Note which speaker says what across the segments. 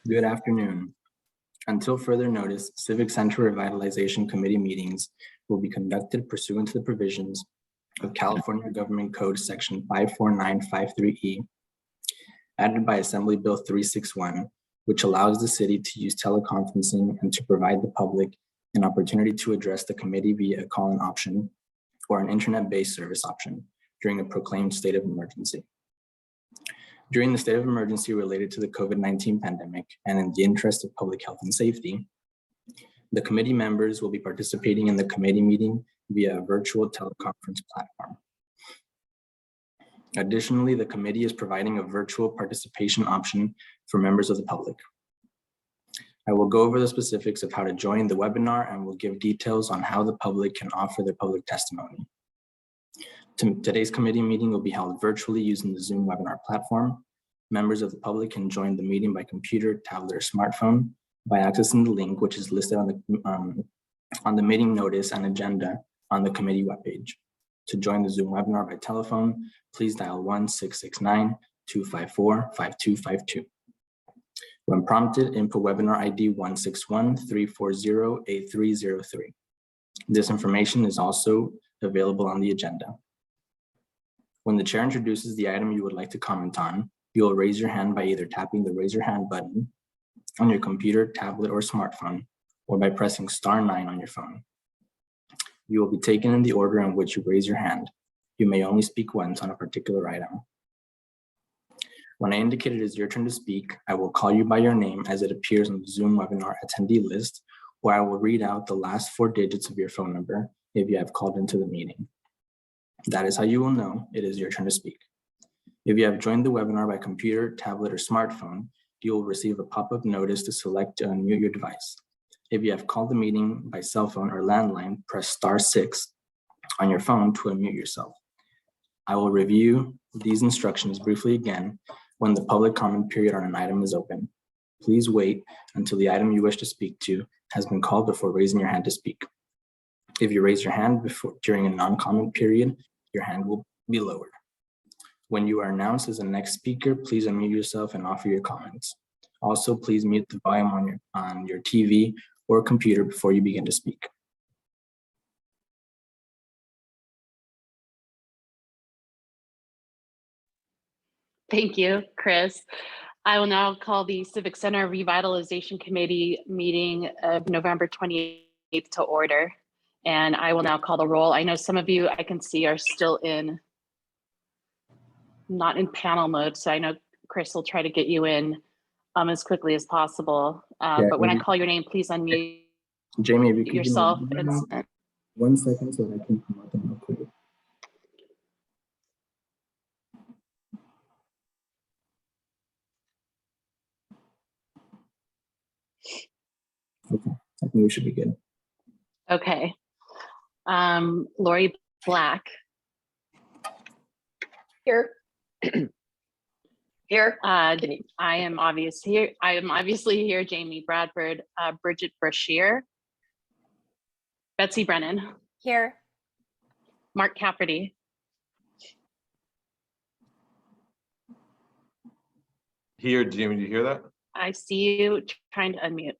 Speaker 1: Good afternoon. Until further notice, Civic Center Revitalization Committee meetings will be conducted pursuant to the provisions of California Government Code Section 54953E, added by Assembly Bill 361, which allows the city to use teleconferencing and to provide the public an opportunity to address the committee via a call-in option or an internet-based service option during a proclaimed state of emergency. During the state of emergency related to the COVID-19 pandemic and in the interest of public health and safety, the committee members will be participating in the committee meeting via a virtual teleconference platform. Additionally, the committee is providing a virtual participation option for members of the public. I will go over the specifics of how to join the webinar and will give details on how the public can offer their public testimony. Today's committee meeting will be held virtually using the Zoom webinar platform. Members of the public can join the meeting by computer, tablet, or smartphone by accessing the link which is listed on the meeting notice and agenda on the committee webpage. To join the Zoom webinar by telephone, please dial 1-669-254-5252. When prompted, input webinar ID 161-340-8303. This information is also available on the agenda. When the chair introduces the item you would like to comment on, you will raise your hand by either tapping the raise your hand button on your computer, tablet, or smartphone, or by pressing *9 on your phone. You will be taken in the order in which you raise your hand. You may only speak once on a particular item. When I indicate it is your turn to speak, I will call you by your name as it appears on the Zoom webinar attendee list, or I will read out the last 4 digits of your phone number if you have called into the meeting. That is how you will know it is your turn to speak. If you have joined the webinar by computer, tablet, or smartphone, you will receive a pop-up notice to select to unmute your device. If you have called the meeting by cell phone or landline, press *6 on your phone to unmute yourself. I will review these instructions briefly again when the public comment period on an item is open. Please wait until the item you wish to speak to has been called before raising your hand to speak. If you raise your hand during a non-comment period, your hand will be lowered. When you are announced as the next speaker, please unmute yourself and offer your comments. Also, please mute the volume on your TV or computer before you begin to speak.
Speaker 2: Thank you, Chris. I will now call the Civic Center Revitalization Committee meeting of November 28th to order. And I will now call the roll. I know some of you I can see are still not in panel mode. So I know Chris will try to get you in as quickly as possible. But when I call your name, please unmute
Speaker 1: Jamie, if you could
Speaker 2: yourself.
Speaker 1: give me 1 second so that I can come up and real quick. Okay, I think we should be good.
Speaker 2: Okay. Lori Black.
Speaker 3: Here. Here.
Speaker 2: I am obviously here. Jamie Bradford, Bridget Brashear, Betsy Brennan.
Speaker 3: Here.
Speaker 2: Mark Cafferty.
Speaker 4: Here, Jamie, do you hear that?
Speaker 2: I see you trying to unmute.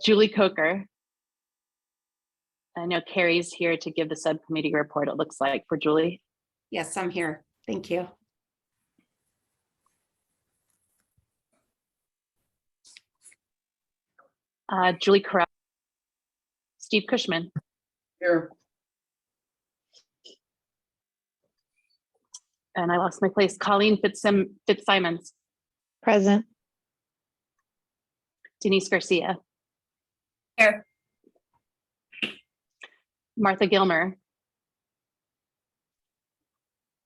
Speaker 2: Julie Coker. I know Carrie's here to give the subcommittee report, it looks like, for Julie.
Speaker 3: Yes, I'm here. Thank you.
Speaker 2: Julie Corral. Steve Cushman.
Speaker 3: Here.
Speaker 2: And I lost my place. Colleen Fitzsimons.
Speaker 5: Present.
Speaker 2: Denise Garcia.
Speaker 3: Here.
Speaker 2: Martha Gilmer.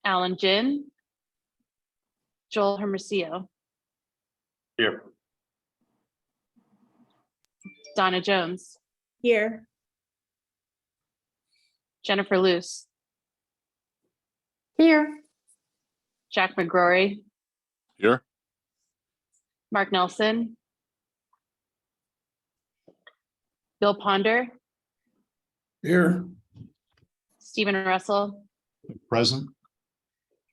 Speaker 2: Alan Jin. Joel Hermosillo.
Speaker 4: Here.
Speaker 2: Donna Jones.
Speaker 5: Here.
Speaker 2: Jennifer Luce.
Speaker 5: Here.
Speaker 2: Jack McGrory.
Speaker 4: Here.
Speaker 2: Mark Nelson. Bill Ponder.
Speaker 6: Here.
Speaker 2: Stephen Russell.
Speaker 6: Present.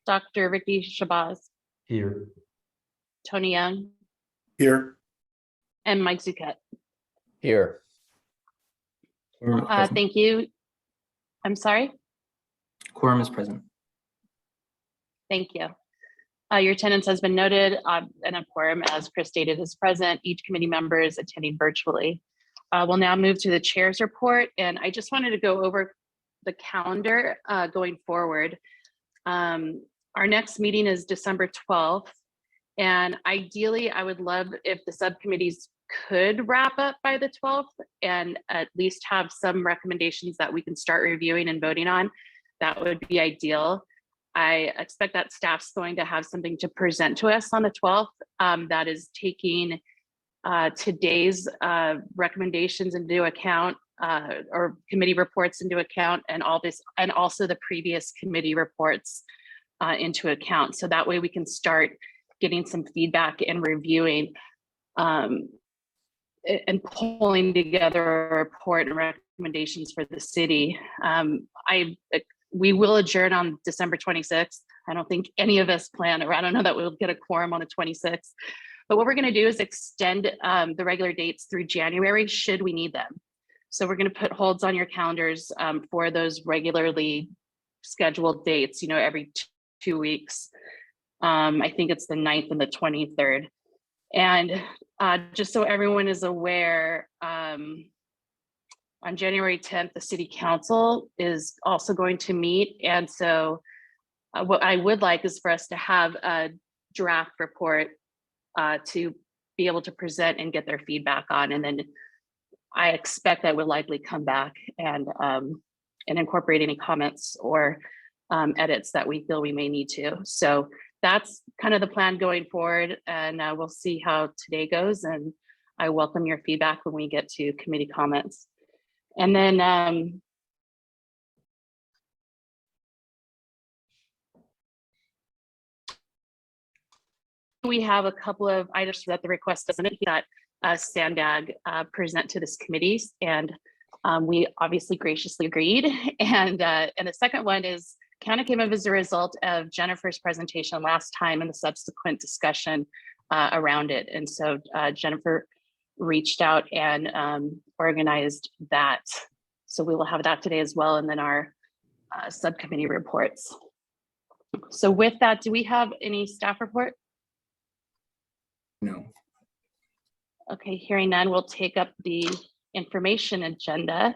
Speaker 2: Dr. Ricky Shabazz.
Speaker 6: Here.
Speaker 2: Tony Young.
Speaker 6: Here.
Speaker 2: and Mike Zuket.
Speaker 7: Here.
Speaker 1: Quorum is present.
Speaker 2: Thank you. I'm sorry.
Speaker 1: Quorum is present.
Speaker 2: Thank you. Your attendance has been noted, and a quorum, as Chris stated, is present. Each committee member is attending virtually. We'll now move to the chair's report, and I just wanted to go over the calendar going forward. Our next meeting is December 12th, and ideally, I would love if the subcommittees could wrap up by the 12th and at least have some recommendations that we can start reviewing and voting on. That would be ideal. I expect that staff's going to have something to present to us on the 12th that is taking today's recommendations into account or committee reports into account, and all this, and also the previous committee reports into account. So that way we can start getting some feedback and reviewing and pulling together a report and recommendations for the city. We will adjourn on December 26th. I don't think any of us plan, or I don't know that we'll get a quorum on the 26th. But what we're going to do is extend the regular dates through January should we need them. So we're going to put holds on your calendars for those regularly scheduled dates, every 2 weeks. I think it's the 9th and the 23rd. And just so everyone is aware, on January 10th, the City Council is also going to meet. And so what I would like is for us to have a draft report to be able to present and get their feedback on. And then I expect that we'll likely come back and incorporate any comments or edits that we feel we may need to. So that's kind of the plan going forward, and we'll see how today goes. And I welcome your feedback when we get to committee comments. And then we have a couple of items that the request doesn't that Sandag present to this committee, and we obviously graciously agreed. And the second one is kind of came up as a result of Jennifer's presentation last time and the subsequent discussion around it. And so Jennifer reached out and organized that. So we will have that today as well, and then our subcommittee reports. So with that, do we have any staff report?
Speaker 1: No.
Speaker 2: Okay, hearing none, we'll take up the information agenda.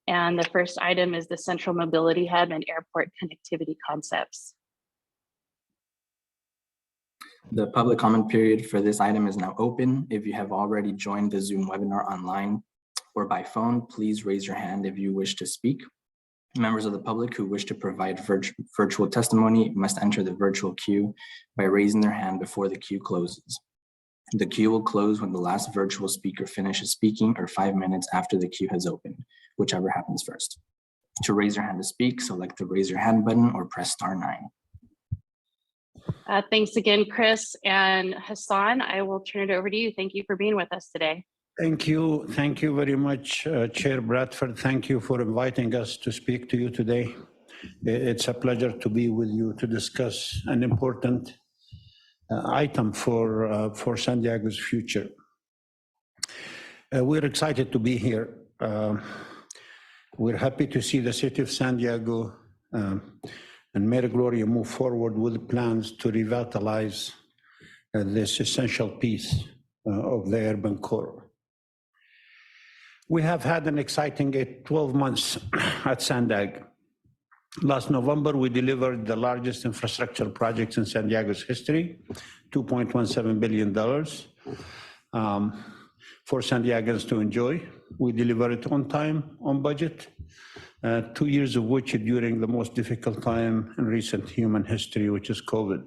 Speaker 2: And the first item is the Central Mobility Hub and Airport Connectivity Concepts.
Speaker 1: The public comment period for this item is now open. If you have already joined the Zoom webinar online or by phone, please raise your hand if you wish to speak. Members of the public who wish to provide virtual testimony must enter the virtual queue by raising their hand before the queue closes. The queue will close when the last virtual speaker finishes speaking or 5 minutes after the queue has opened, whichever happens first. To raise your hand to speak, select the raise your hand button or press *9.
Speaker 2: Thanks again, Chris and Hassan. I will turn it over to you. Thank you for being with us today.
Speaker 8: Thank you. Thank you very much, Chair Bradford. Thank you for inviting us to speak to you today. It's a pleasure to be with you to discuss an important item for San Diego's future. We're excited to be here. We're happy to see the city of San Diego and Mayor Gloria move forward with plans to revitalize this essential piece of the urban core. We have had an exciting 12 months at Sandag. Last November, we delivered the largest infrastructure projects in San Diego's history, $2.17 billion for San Diegans to enjoy. We delivered it on time, on budget, 2 years of which during the most difficult time in recent human history, which is COVID.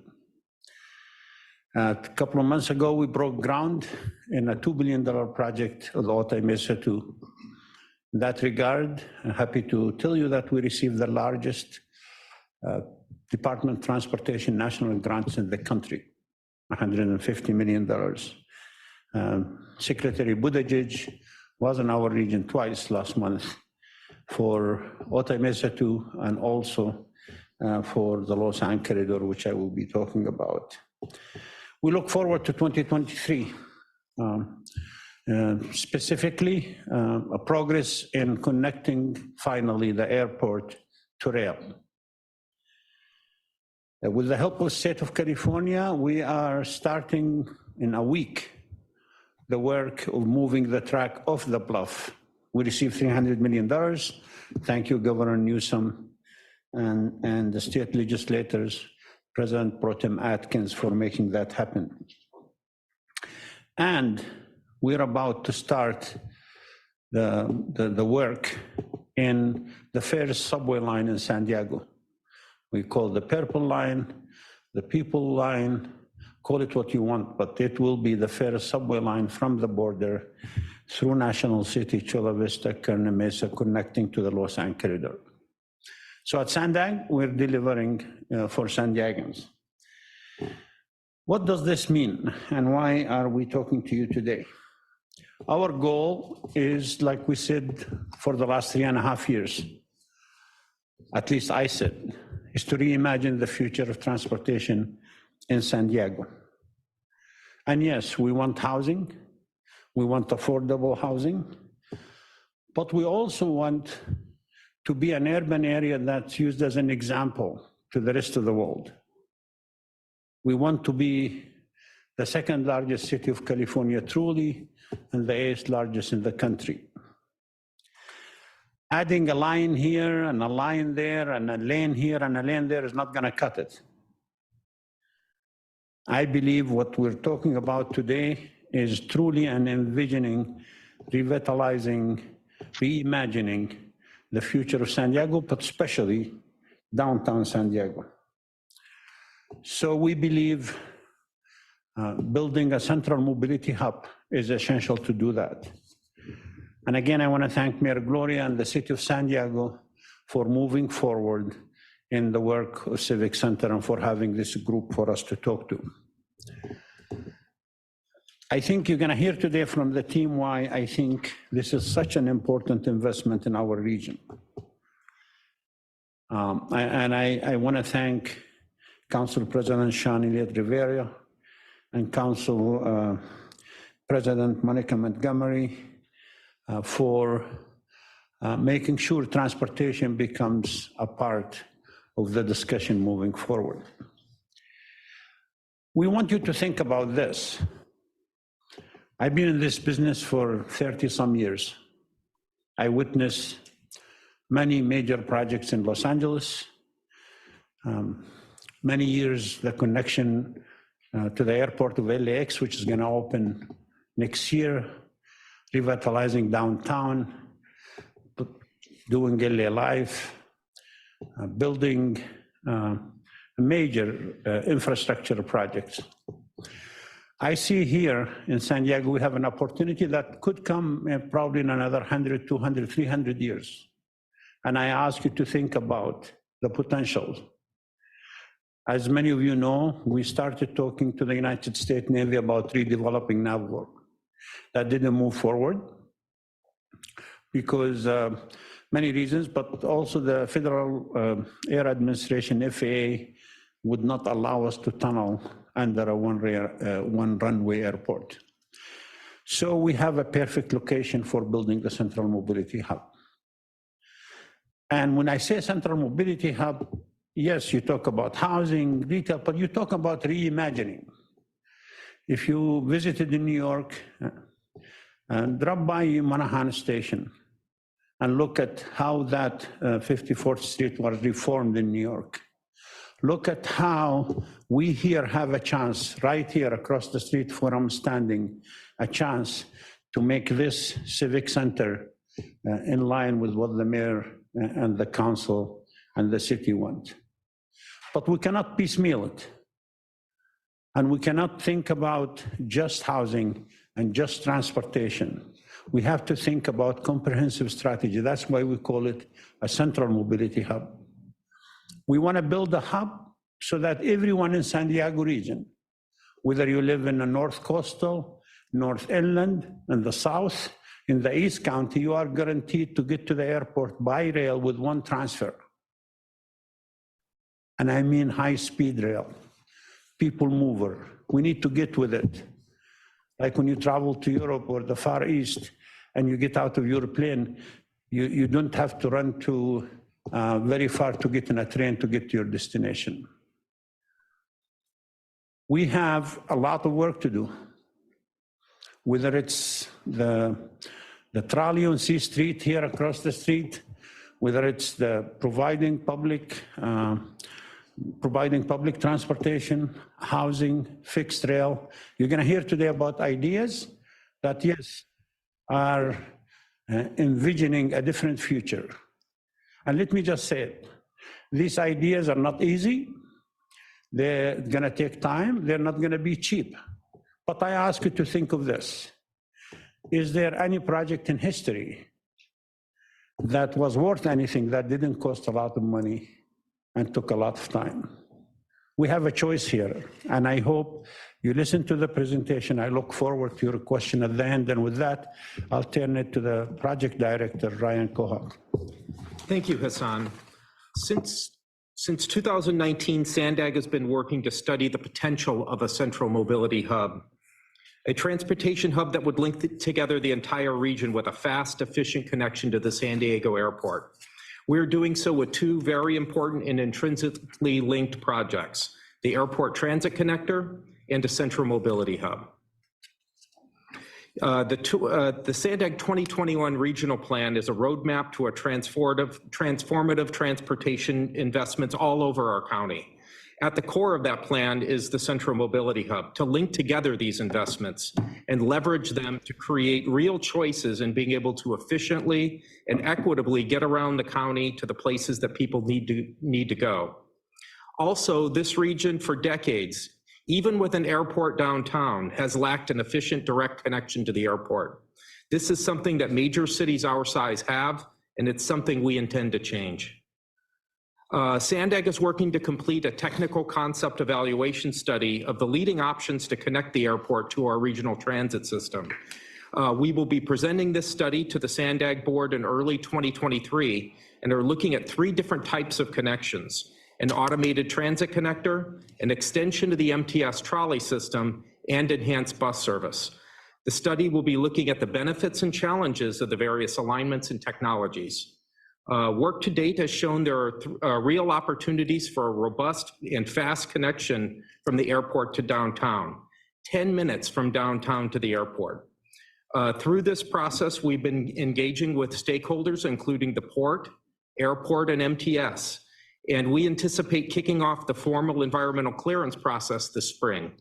Speaker 8: A couple of months ago, we broke ground in a $2 billion project of the Otay Mesa 2. In that regard, I'm happy to tell you that we received the largest Department of Transportation national grants in the country, $150 million. Secretary Buttigieg was in our region twice last month for Otay Mesa 2 and also for the Los Angeles corridor, which I will be talking about. We look forward to 2023. Specifically, a progress in connecting finally the airport to rail. With the help of the state of California, we are starting in a week the work of moving the track off the bluff. We received $300 million. Thank you, Governor Newsom and the state legislators, President Pro Tem Atkins, for making that happen. And we're about to start the work in the first subway line in San Diego. We call the Purple Line, the People Line, call it what you want, but it will be the first subway line from the border through National City, Chula Vista, Kearny Mesa, connecting to the Los Angeles corridor. So at Sandag, we're delivering for San Diegans. What does this mean, and why are we talking to you today? Our goal is, like we said for the last 3.5 years, at least I said, is to reimagine the future of transportation in San Diego. And yes, we want housing, we want affordable housing, but we also want to be an urban area that's used as an example to the rest of the world. We want to be the second largest city of California truly, and the 8th largest in the country. Adding a line here and a line there and a lane here and a lane there is not going to cut it. I believe what we're talking about today is truly an envisioning, revitalizing, reimagining the future of San Diego, but especially downtown San Diego. So we believe building a central mobility hub is essential to do that. And again, I want to thank Mayor Gloria and the City of San Diego for moving forward in the work of Civic Center and for having this group for us to talk to. I think you're going to hear today from the team why I think this is such an important investment in our region. I want to thank Council President Sean Elliott Rivera and Council President Monica Montgomery for making sure transportation becomes a part of the discussion moving forward. We want you to think about this. I've been in this business for 30-some years. I witnessed many major projects in Los Angeles, many years the connection to the airport of LAX, which is going to open next year, revitalizing downtown, doing LA Life, building major infrastructure projects. I see here in San Diego, we have an opportunity that could come probably in another 100, 200, 300 years. And I ask you to think about the potential. As many of you know, we started talking to the United States Navy about redeveloping Naval. That didn't move forward because many reasons, but also the Federal Air Administration, FAA, would not allow us to tunnel under a one runway airport. So we have a perfect location for building the Central Mobility Hub. And when I say Central Mobility Hub, yes, you talk about housing, retail, but you talk about reimagining. If you visited in New York, drop by Manahan Station and look at how that 54th Street was reformed in New York. Look at how we here have a chance, right here across the street where I'm standing, a chance to make this Civic Center in line with what the mayor and the council and the city want. But we cannot piecemeal it. And we cannot think about just housing and just transportation. We have to think about comprehensive strategy. That's why we call it a central mobility hub. We want to build a hub so that everyone in San Diego region, whether you live in the North Coastal, North Inland, in the South, in the East County, you are guaranteed to get to the airport by rail with one transfer. And I mean high-speed rail. people mover. We need to get with it. Like when you travel to Europe or the Far East and you get out of your plane, you don't have to run to very far to get in a train to get to your destination. We have a lot of work to do, whether it's the trolley on C Street here across the street, whether it's the providing public transportation, housing, fixed rail. You're going to hear today about ideas that, yes, are envisioning a different future. And let me just say it, these ideas are not easy. They're going to take time. They're not going to be cheap. But I ask you to think of this. Is there any project in history that was worth anything that didn't cost a lot of money and took a lot of time? We have a choice here, and I hope you listen to the presentation. I look forward to your question at the end, and with that, I'll turn it to the project director, Ryan Kohak.
Speaker 7: Thank you, Hassan. Since 2019, Sandag has been working to study the potential of a central mobility hub, a transportation hub that would link together the entire region with a fast, efficient connection to the San Diego airport. We're doing so with two very important and intrinsically linked projects, the Airport Transit Connector and a Central Mobility Hub. The Sandag 2021 Regional Plan is a roadmap to a transformative transportation investments all over our county. At the core of that plan is the Central Mobility Hub to link together these investments and leverage them to create real choices in being able to efficiently and equitably get around the county to the places that people need to go. Also, this region for decades, even with an airport downtown, has lacked an efficient direct connection to the airport. This is something that major cities our size have, and it's something we intend to change. Sandag is working to complete a technical concept evaluation study of the leading options to connect the airport to our regional transit system. We will be presenting this study to the Sandag board in early 2023 and are looking at 3 different types of connections: an automated transit connector, an extension to the MTS trolley system, and enhanced bus service. The study will be looking at the benefits and challenges of the various alignments and technologies. Work to date has shown there are real opportunities for a robust and fast connection from the airport to downtown, 10 minutes from downtown to the airport. Through this process, we've been engaging with stakeholders, including the port, airport, and MTS, and we anticipate kicking off the formal environmental clearance process this spring.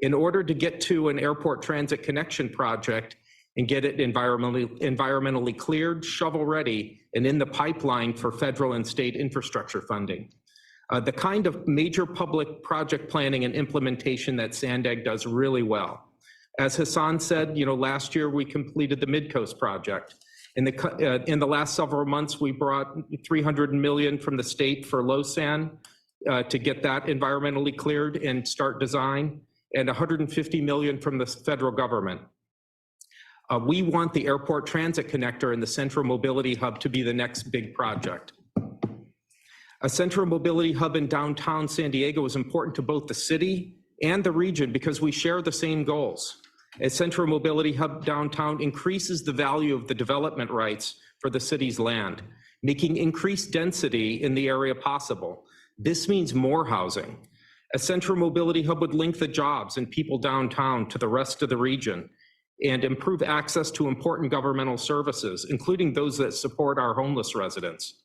Speaker 7: In order to get to an airport transit connection project and get it environmentally cleared, shovel-ready, and in the pipeline for federal and state infrastructure funding. The kind of major public project planning and implementation that Sandag does really well. As Hassan said, last year we completed the Midcoast project. In the last several months, we brought $300 million from the state for LoSAN to get that environmentally cleared and start design, and $150 million from the federal government. We want the Airport Transit Connector and the Central Mobility Hub to be the next big project. A Central Mobility Hub in downtown San Diego is important to both the city and the region because we share the same goals. A Central Mobility Hub downtown increases the value of the development rights for the city's land, making increased density in the area possible. This means more housing. A Central Mobility Hub would link the jobs and people downtown to the rest of the region and improve access to important governmental services, including those that support our homeless residents.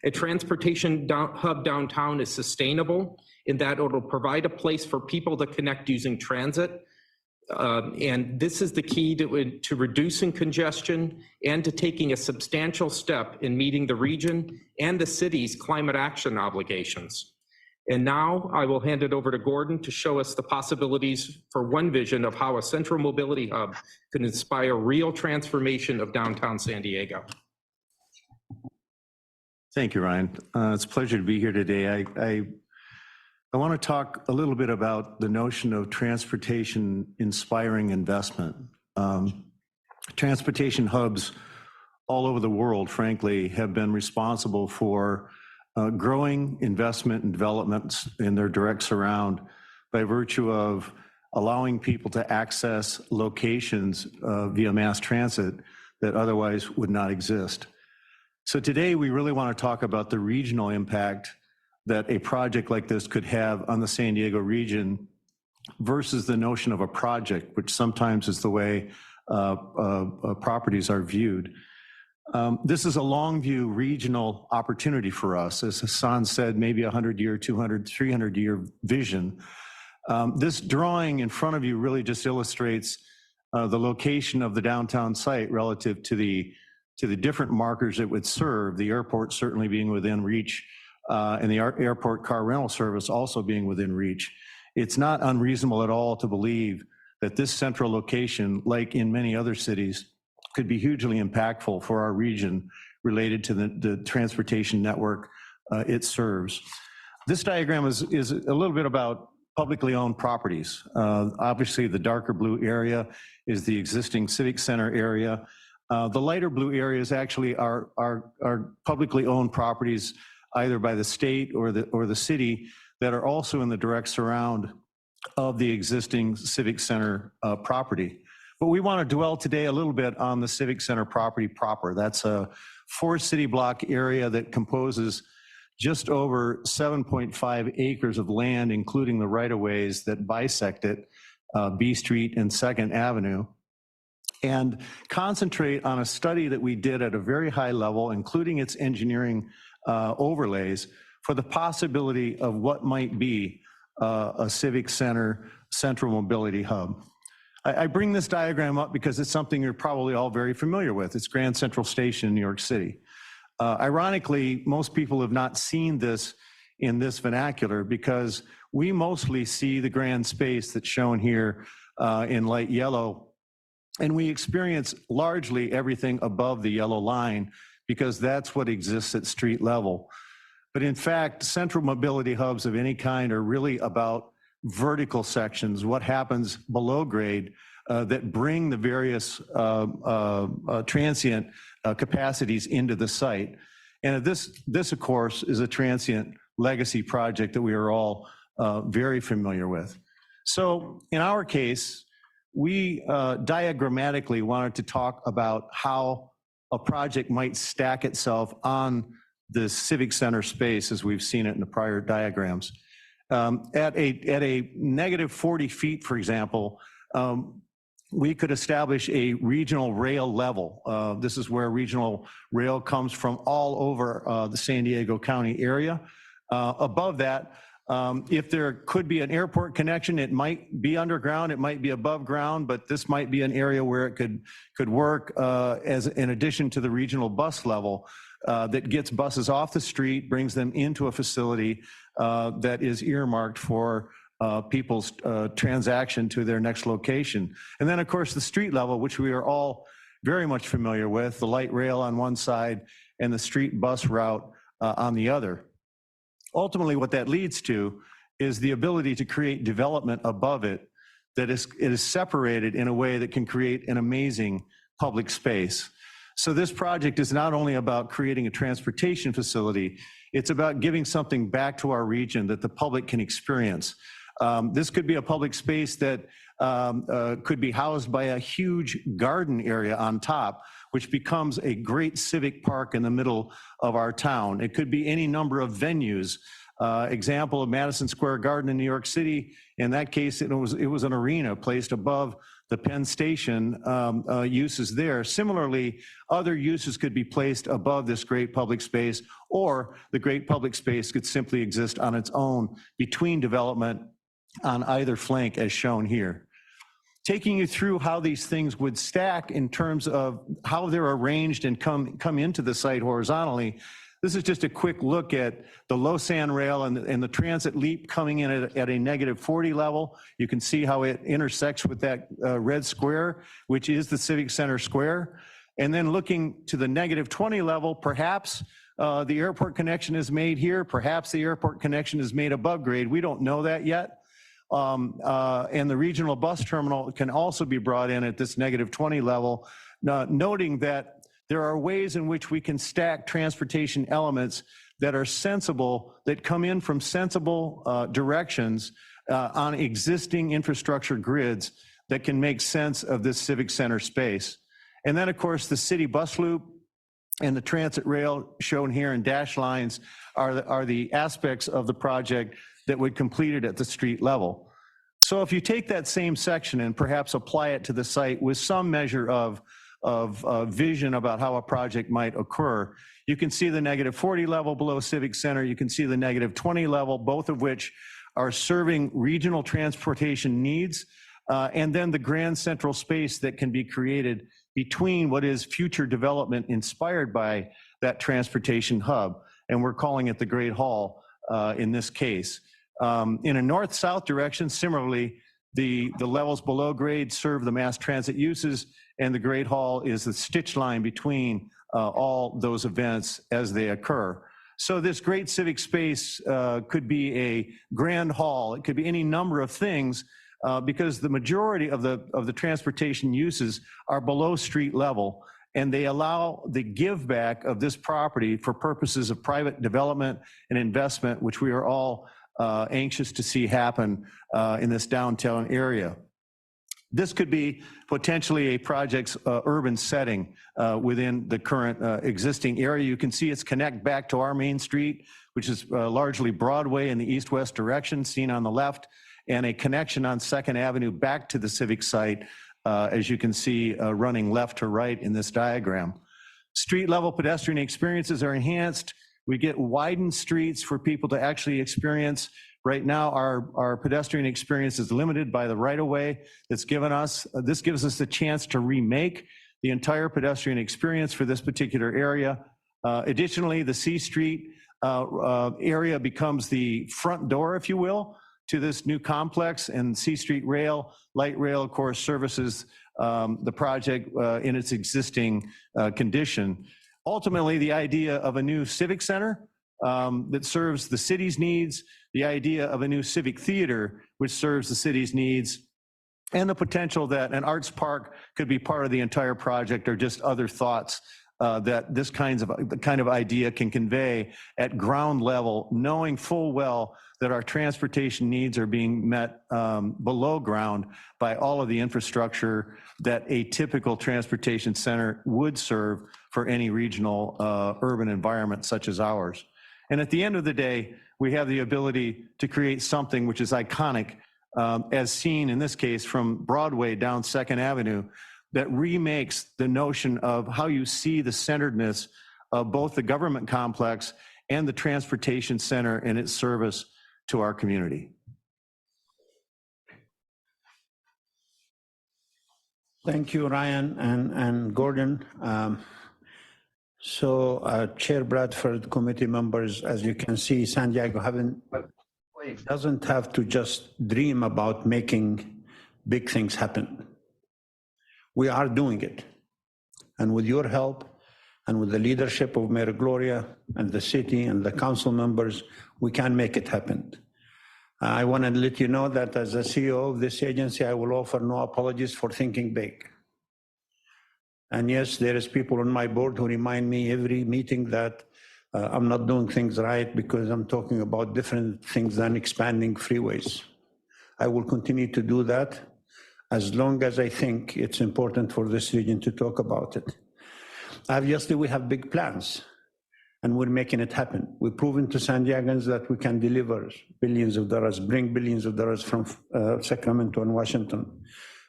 Speaker 7: A transportation hub downtown is sustainable in that it'll provide a place for people to connect using transit. And this is the key to reducing congestion and to taking a substantial step in meeting the region and the city's climate action obligations. And now I will hand it over to Gordon to show us the possibilities for one vision of how a Central Mobility Hub can inspire real transformation of downtown San Diego.
Speaker 9: Thank you, Ryan. It's a pleasure to be here today. I want to talk a little bit about the notion of transportation inspiring investment. Transportation hubs all over the world, frankly, have been responsible for growing investment and developments in their direct surround, by virtue of allowing people to access locations via mass transit that otherwise would not exist. So today we really want to talk about the regional impact that a project like this could have on the San Diego region versus the notion of a project, which sometimes is the way properties are viewed. This is a long view regional opportunity for us. As Hassan said, maybe 100-year, 200, 300-year vision. This drawing in front of you really just illustrates the location of the downtown site relative to the different markers it would serve, the airport certainly being within reach, and the airport car rental service also being within reach. It's not unreasonable at all to believe that this central location, like in many other cities, could be hugely impactful for our region related to the transportation network it serves. This diagram is a little bit about publicly owned properties. Obviously, the darker blue area is the existing Civic Center area. The lighter blue areas actually are publicly owned properties either by the state or the city that are also in the direct surround of the existing Civic Center property. But we want to dwell today a little bit on the Civic Center property proper. That's a 4-city block area that composes just over 7.5 acres of land, including the right-of-ways that bisect it, B Street and 2nd Avenue, and concentrate on a study that we did at a very high level, including its engineering overlays, for the possibility of what might be a Civic Center central mobility hub. I bring this diagram up because it's something you're probably all very familiar with. It's Grand Central Station in New York City. Ironically, most people have not seen this in this vernacular because we mostly see the grand space that's shown here in light yellow, and we experience largely everything above the yellow line because that's what exists at street level. But in fact, central mobility hubs of any kind are really about vertical sections, what happens below grade that bring the various transient capacities into the site. And this, of course, is a transient legacy project that we are all very familiar with. So in our case, we diagrammatically wanted to talk about how a project might stack itself on the Civic Center space as we've seen it in the prior diagrams. At a negative 40 feet, for example, we could establish a regional rail level. This is where regional rail comes from all over the San Diego County area. Above that, if there could be an airport connection, it might be underground, it might be above ground, but this might be an area where it could work as in addition to the regional bus level that gets buses off the street, brings them into a facility that is earmarked for people's transaction to their next location. And then, of course, the street level, which we are all very much familiar with, the light rail on one side and the street bus route on the other. Ultimately, what that leads to is the ability to create development above it that is separated in a way that can create an amazing public space. So this project is not only about creating a transportation facility, it's about giving something back to our region that the public can experience. This could be a public space that could be housed by a huge garden area on top, which becomes a great civic park in the middle of our town. It could be any number of venues. Example of Madison Square Garden in New York City. In that case, it was an arena placed above the Penn Station uses there. Similarly, other uses could be placed above this great public space, or the great public space could simply exist on its own between development on either flank as shown here. Taking you through how these things would stack in terms of how they're arranged and come into the site horizontally. This is just a quick look at the Losan rail and the transit leap coming in at a negative 40 level. You can see how it intersects with that red square, which is the Civic Center square. And then looking to the negative 20 level, perhaps the airport connection is made here. Perhaps the airport connection is made above grade. We don't know that yet. And the regional bus terminal can also be brought in at this negative 20 level, noting that there are ways in which we can stack transportation elements that are sensible, that come in from sensible directions on existing infrastructure grids that can make sense of this civic center space. And then, of course, the city bus loop and the transit rail shown here in dashed lines are the aspects of the project that would complete it at the street level. So if you take that same section and perhaps apply it to the site with some measure of vision about how a project might occur, you can see the -40 level below Civic Center, you can see the -20 level, both of which are serving regional transportation needs, and then the grand central space that can be created between what is future development inspired by that transportation hub, and we're calling it the Great Hall in this case. In a north-south direction, similarly, the levels below grade serve the mass transit uses, and the Great Hall is the stitch line between all those events as they occur. So this great civic space could be a grand hall. It could be any number of things because the majority of the transportation uses are below street level, and they allow the give back of this property for purposes of private development and investment, which we are all anxious to see happen in this downtown area. This could be potentially a project's urban setting within the current existing area. You can see it's connect back to our main street, which is largely Broadway in the east-west direction, seen on the left, and a connection on 2nd Avenue back to the Civic site, as you can see running left to right in this diagram. Street level pedestrian experiences are enhanced. We get widened streets for people to actually experience. Right now, our pedestrian experience is limited by the right-of-way that's given us. This gives us the chance to remake the entire pedestrian experience for this particular area. Additionally, the C Street area becomes the front door, if you will, to this new complex, and C Street Rail, light rail, of course, services the project in its existing condition. Ultimately, the idea of a new civic center that serves the city's needs, the idea of a new civic theater which serves the city's needs, and the potential that an arts park could be part of the entire project, or just other thoughts that this kind of idea can convey at ground level, knowing full well that our transportation needs are being met below ground by all of the infrastructure that a typical transportation center would serve for any regional urban environment such as ours. And at the end of the day, we have the ability to create something which is iconic, as seen in this case from Broadway down 2nd Avenue, that remakes the notion of how you see the centeredness of both the government complex and the transportation center and its service to our community.
Speaker 8: Thank you, Ryan and Gordon. Chair Bradford, committee members, as you can see, San Diego doesn't have to just dream about making big things happen. We are doing it. And with your help and with the leadership of Mayor Gloria and the city and the council members, we can make it happen. I want to let you know that as a CEO of this agency, I will offer no apologies for thinking big. And yes, there is people on my board who remind me every meeting that I'm not doing things right because I'm talking about different things than expanding freeways. I will continue to do that as long as I think it's important for this region to talk about it. Obviously, we have big plans and we're making it happen. We've proven to San Diegans that we can deliver billions of dollars, bring billions of dollars from Sacramento and Washington.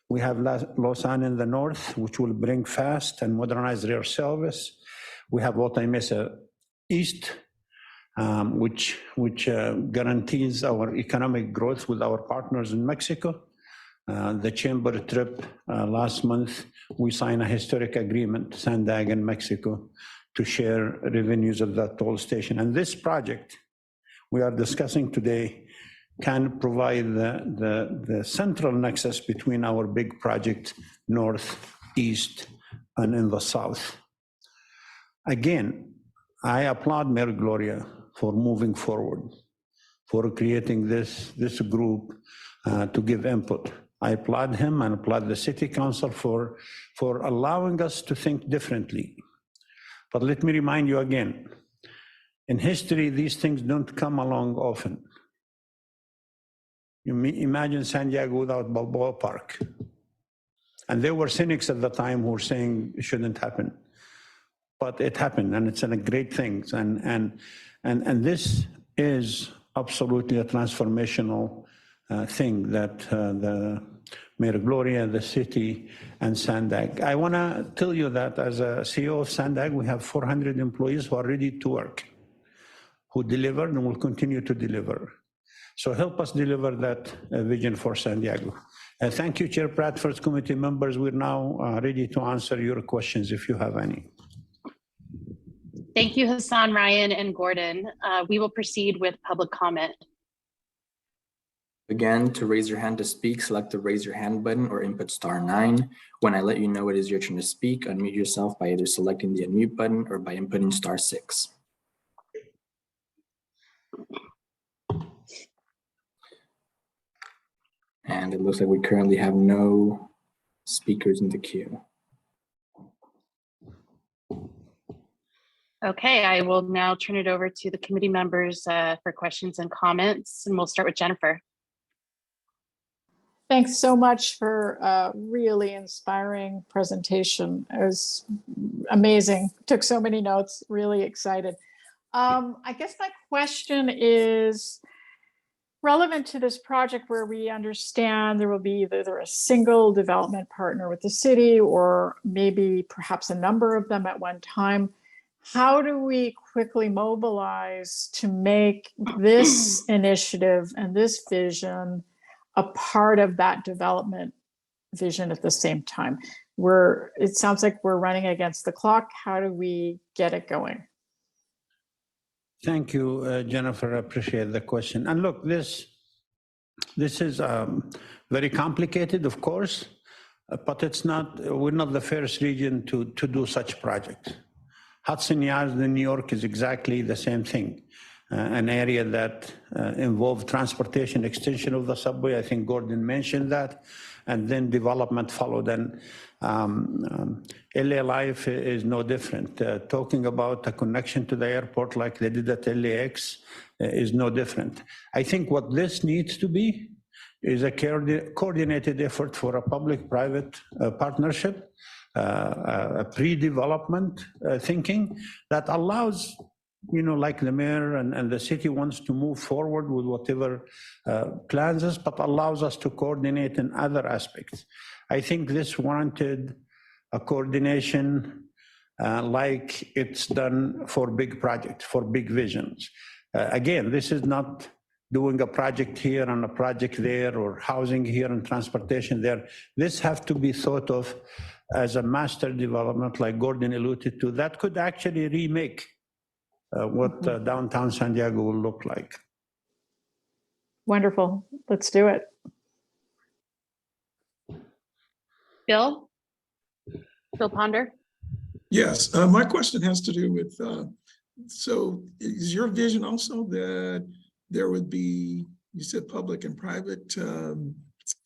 Speaker 8: We have Lausanne in the north, which will bring fast and modernized rail service. We have Otay Mesa East, which guarantees our economic growth with our partners in Mexico. The chamber trip last month, we signed a historic agreement, San Diego and Mexico, to share revenues of that toll station. And this project we are discussing today can provide the central nexus between our big project, north, east, and in the south. Again, I applaud Mayor Gloria for moving forward, for creating this group to give input. I applaud him and applaud the city council for allowing us to think differently. But let me remind you again, in history, these things don't come along often. Imagine San Diego without Balboa Park. And there were cynics at the time who were saying it shouldn't happen. But it happened, and it's a great thing. And this is absolutely a transformational thing that the Mayor Gloria, the city, and Sandag. I want to tell you that as a CEO of Sandag, we have 400 employees who are ready to work, who delivered and will continue to deliver. So help us deliver that vision for San Diego. Thank you, Chair Pratt, first committee members. We're now ready to answer your questions if you have any.
Speaker 2: Thank you, Hassan, Ryan, and Gordon. We will proceed with public comment.
Speaker 1: Again, to raise your hand to speak, select the raise your hand button or input *9. When I let you know it is your turn to speak, unmute yourself by either selecting the unmute button or by inputting *6. And it looks like we currently have no speakers in the queue.
Speaker 2: Okay, I will now turn it over to the committee members for questions and comments, and we'll start with Jennifer.
Speaker 5: Thanks so much for a really inspiring presentation. It was amazing. Took so many notes, really excited. I guess my question is relevant to this project where we understand there will be either a single development partner with the city or maybe perhaps a number of them at one time. How do we quickly mobilize to make this initiative and this vision a part of that development vision at the same time? It sounds like we're running against the clock. How do we get it going?
Speaker 8: Thank you, Jennifer. I appreciate the question. And look, this is very complicated, of course, but we're not the first region to do such projects. Hudson Yards in New York is exactly the same thing. An area that involved transportation extension of the subway. I think Gordon mentioned that, and then development followed. And LA Life is no different. Talking about a connection to the airport like they did at LAX is no different. I think what this needs to be is a coordinated effort for a public-private partnership, a pre-development thinking that allows, like the mayor and the city wants to move forward with whatever plans is, but allows us to coordinate in other aspects. I think this warranted a coordination like it's done for big projects, for big visions. Again, this is not doing a project here and a project there, or housing here and transportation there. This has to be thought of as a master development, like Gordon alluded to, that could actually remake what downtown San Diego will look like.
Speaker 5: Wonderful. Let's do it.
Speaker 2: Bill Ponder?
Speaker 6: Yes, my question has to do with, so is your vision also that there would be, you said public and private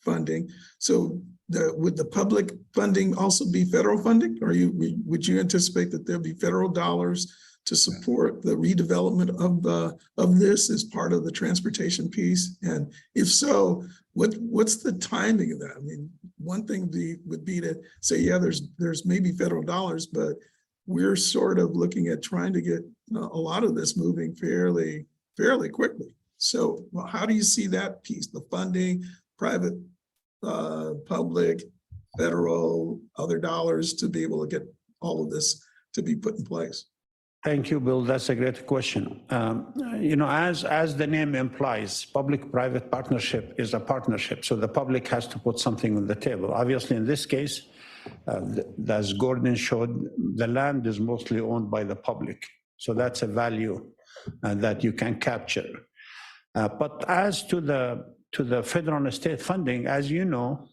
Speaker 6: funding, so would the public funding also be federal funding, or would you anticipate that there'll be federal dollars to support the redevelopment of this as part of the transportation piece? And if so, what's the timing of that? I mean, one thing would be to say, yeah, there's maybe federal dollars, but we're sort of looking at trying to get a lot of this moving fairly quickly. So how do you see that piece, the funding, private, public, federal, other dollars to be able to get all of this to be put in place?
Speaker 8: Thank you, Bill. That's a great question. As the name implies, public-private partnership is a partnership. So the public has to put something on the table. Obviously, in this case, as Gordon showed, the land is mostly owned by the public. So that's a value that you can capture. But as to the federal and state funding, as you know,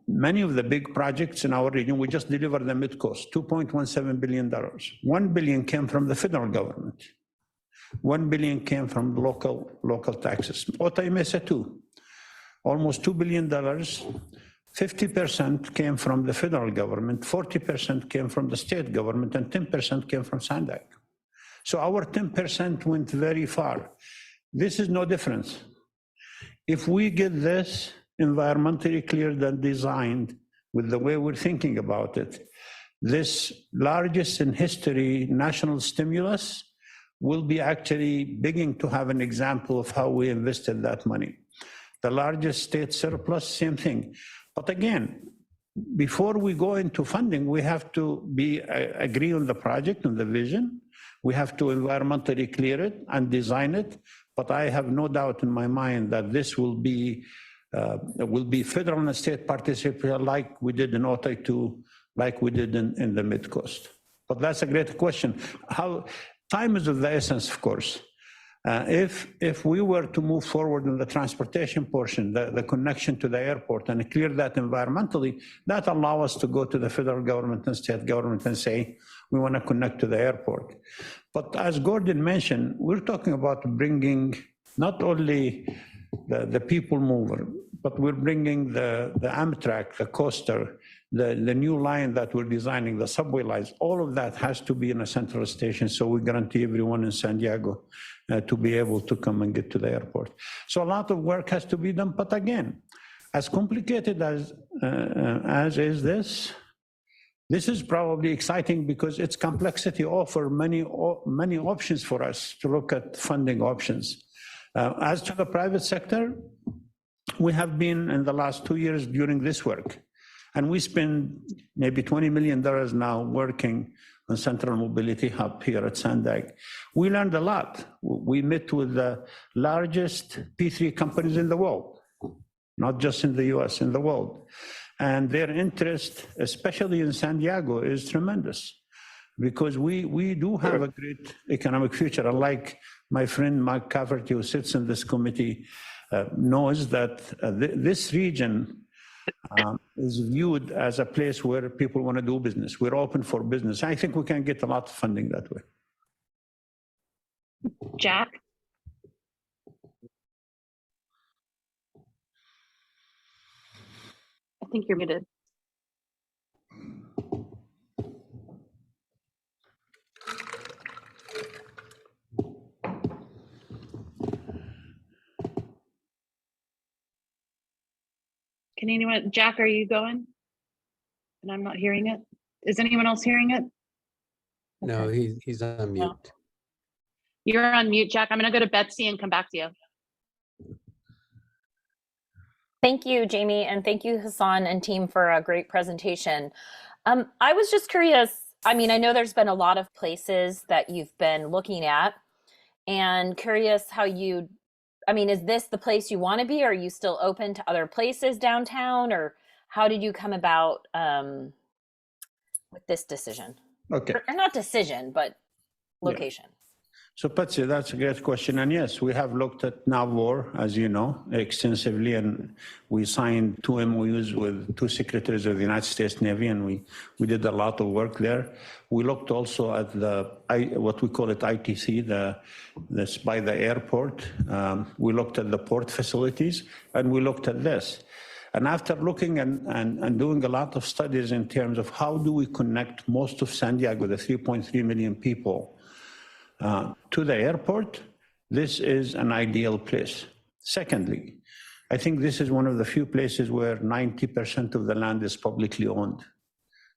Speaker 8: many of the big projects in our region, we just delivered the Mid-Coast, $2.17 billion. $1 billion came from the federal government. $1 billion came from local taxes. Otay Mesa too, almost $2 billion. 50% came from the federal government, 40% came from the state government, and 10% came from Sandag. So our 10% went very far. This is no difference. if we get this environmentally cleared and designed with the way we're thinking about it, this largest in history national stimulus will be actually beginning to have an example of how we invested that money. The largest state surplus, same thing. But again, before we go into funding, we have to agree on the project, on the vision. We have to environmentally clear it and design it. But I have no doubt in my mind that this will be federal and state participation like we did in OTA 2, like we did in the Mid-Coast. But that's a great question. Time is of the essence, of course. If we were to move forward in the transportation portion, the connection to the airport, and clear that environmentally, that allow us to go to the federal government and state government and say, we want to connect to the airport. But as Gordon mentioned, we're talking about bringing not only the people mover, but we're bringing the Amtrak, the coaster, the new line that we're designing, the subway lines, all of that has to be in a central station, so we guarantee everyone in San Diego to be able to come and get to the airport. So a lot of work has to be done, but again, as complicated as is this is probably exciting because its complexity offers many options for us to look at funding options. As to the private sector, we have been in the last 2 years during this work, and we spend maybe $20 million now working on Central Mobility Hub here at Sandag. We learned a lot. We met with the largest P3 companies in the world, not just in the US, in the world. And their interest, especially in San Diego, is tremendous because we do have a great economic future. Unlike my friend Mike Cafferty, who sits in this committee, knows that this region is viewed as a place where people want to do business. We're open for business. I think we can get a lot of funding that way.
Speaker 2: Jack? I think you're muted. Can anyone, Jack, are you going? And I'm not hearing it. Is anyone else hearing it?
Speaker 10: No,
Speaker 2: Okay.
Speaker 10: he's on mute.
Speaker 2: No. You're on mute, Jack. I'm going to go to Betsy and come back to you.
Speaker 11: Thank you, Jamie, and thank you, Hassan and team, for a great presentation. I was just curious, I mean, I know there's been a lot of places that you've been looking at, and curious how you, I mean, is this the place you want to be? Or are you still open to other places downtown? Or how did you come about with this decision?
Speaker 8: Okay.
Speaker 11: Or not decision, but location.
Speaker 8: Yeah. So Patsy, that's a great question. And yes, we have looked at Navor, as you know, extensively, and we signed 2 MOUs with 2 secretaries of the United States Navy, and we did a lot of work there. We looked also at what we call it ITC, that's by the airport. We looked at the port facilities, and we looked at this. And after looking and doing a lot of studies in terms of how do we connect most of San Diego, the 3.3 million people, to the airport, this is an ideal place. Secondly, I think this is one of the few places where 90% of the land is publicly owned.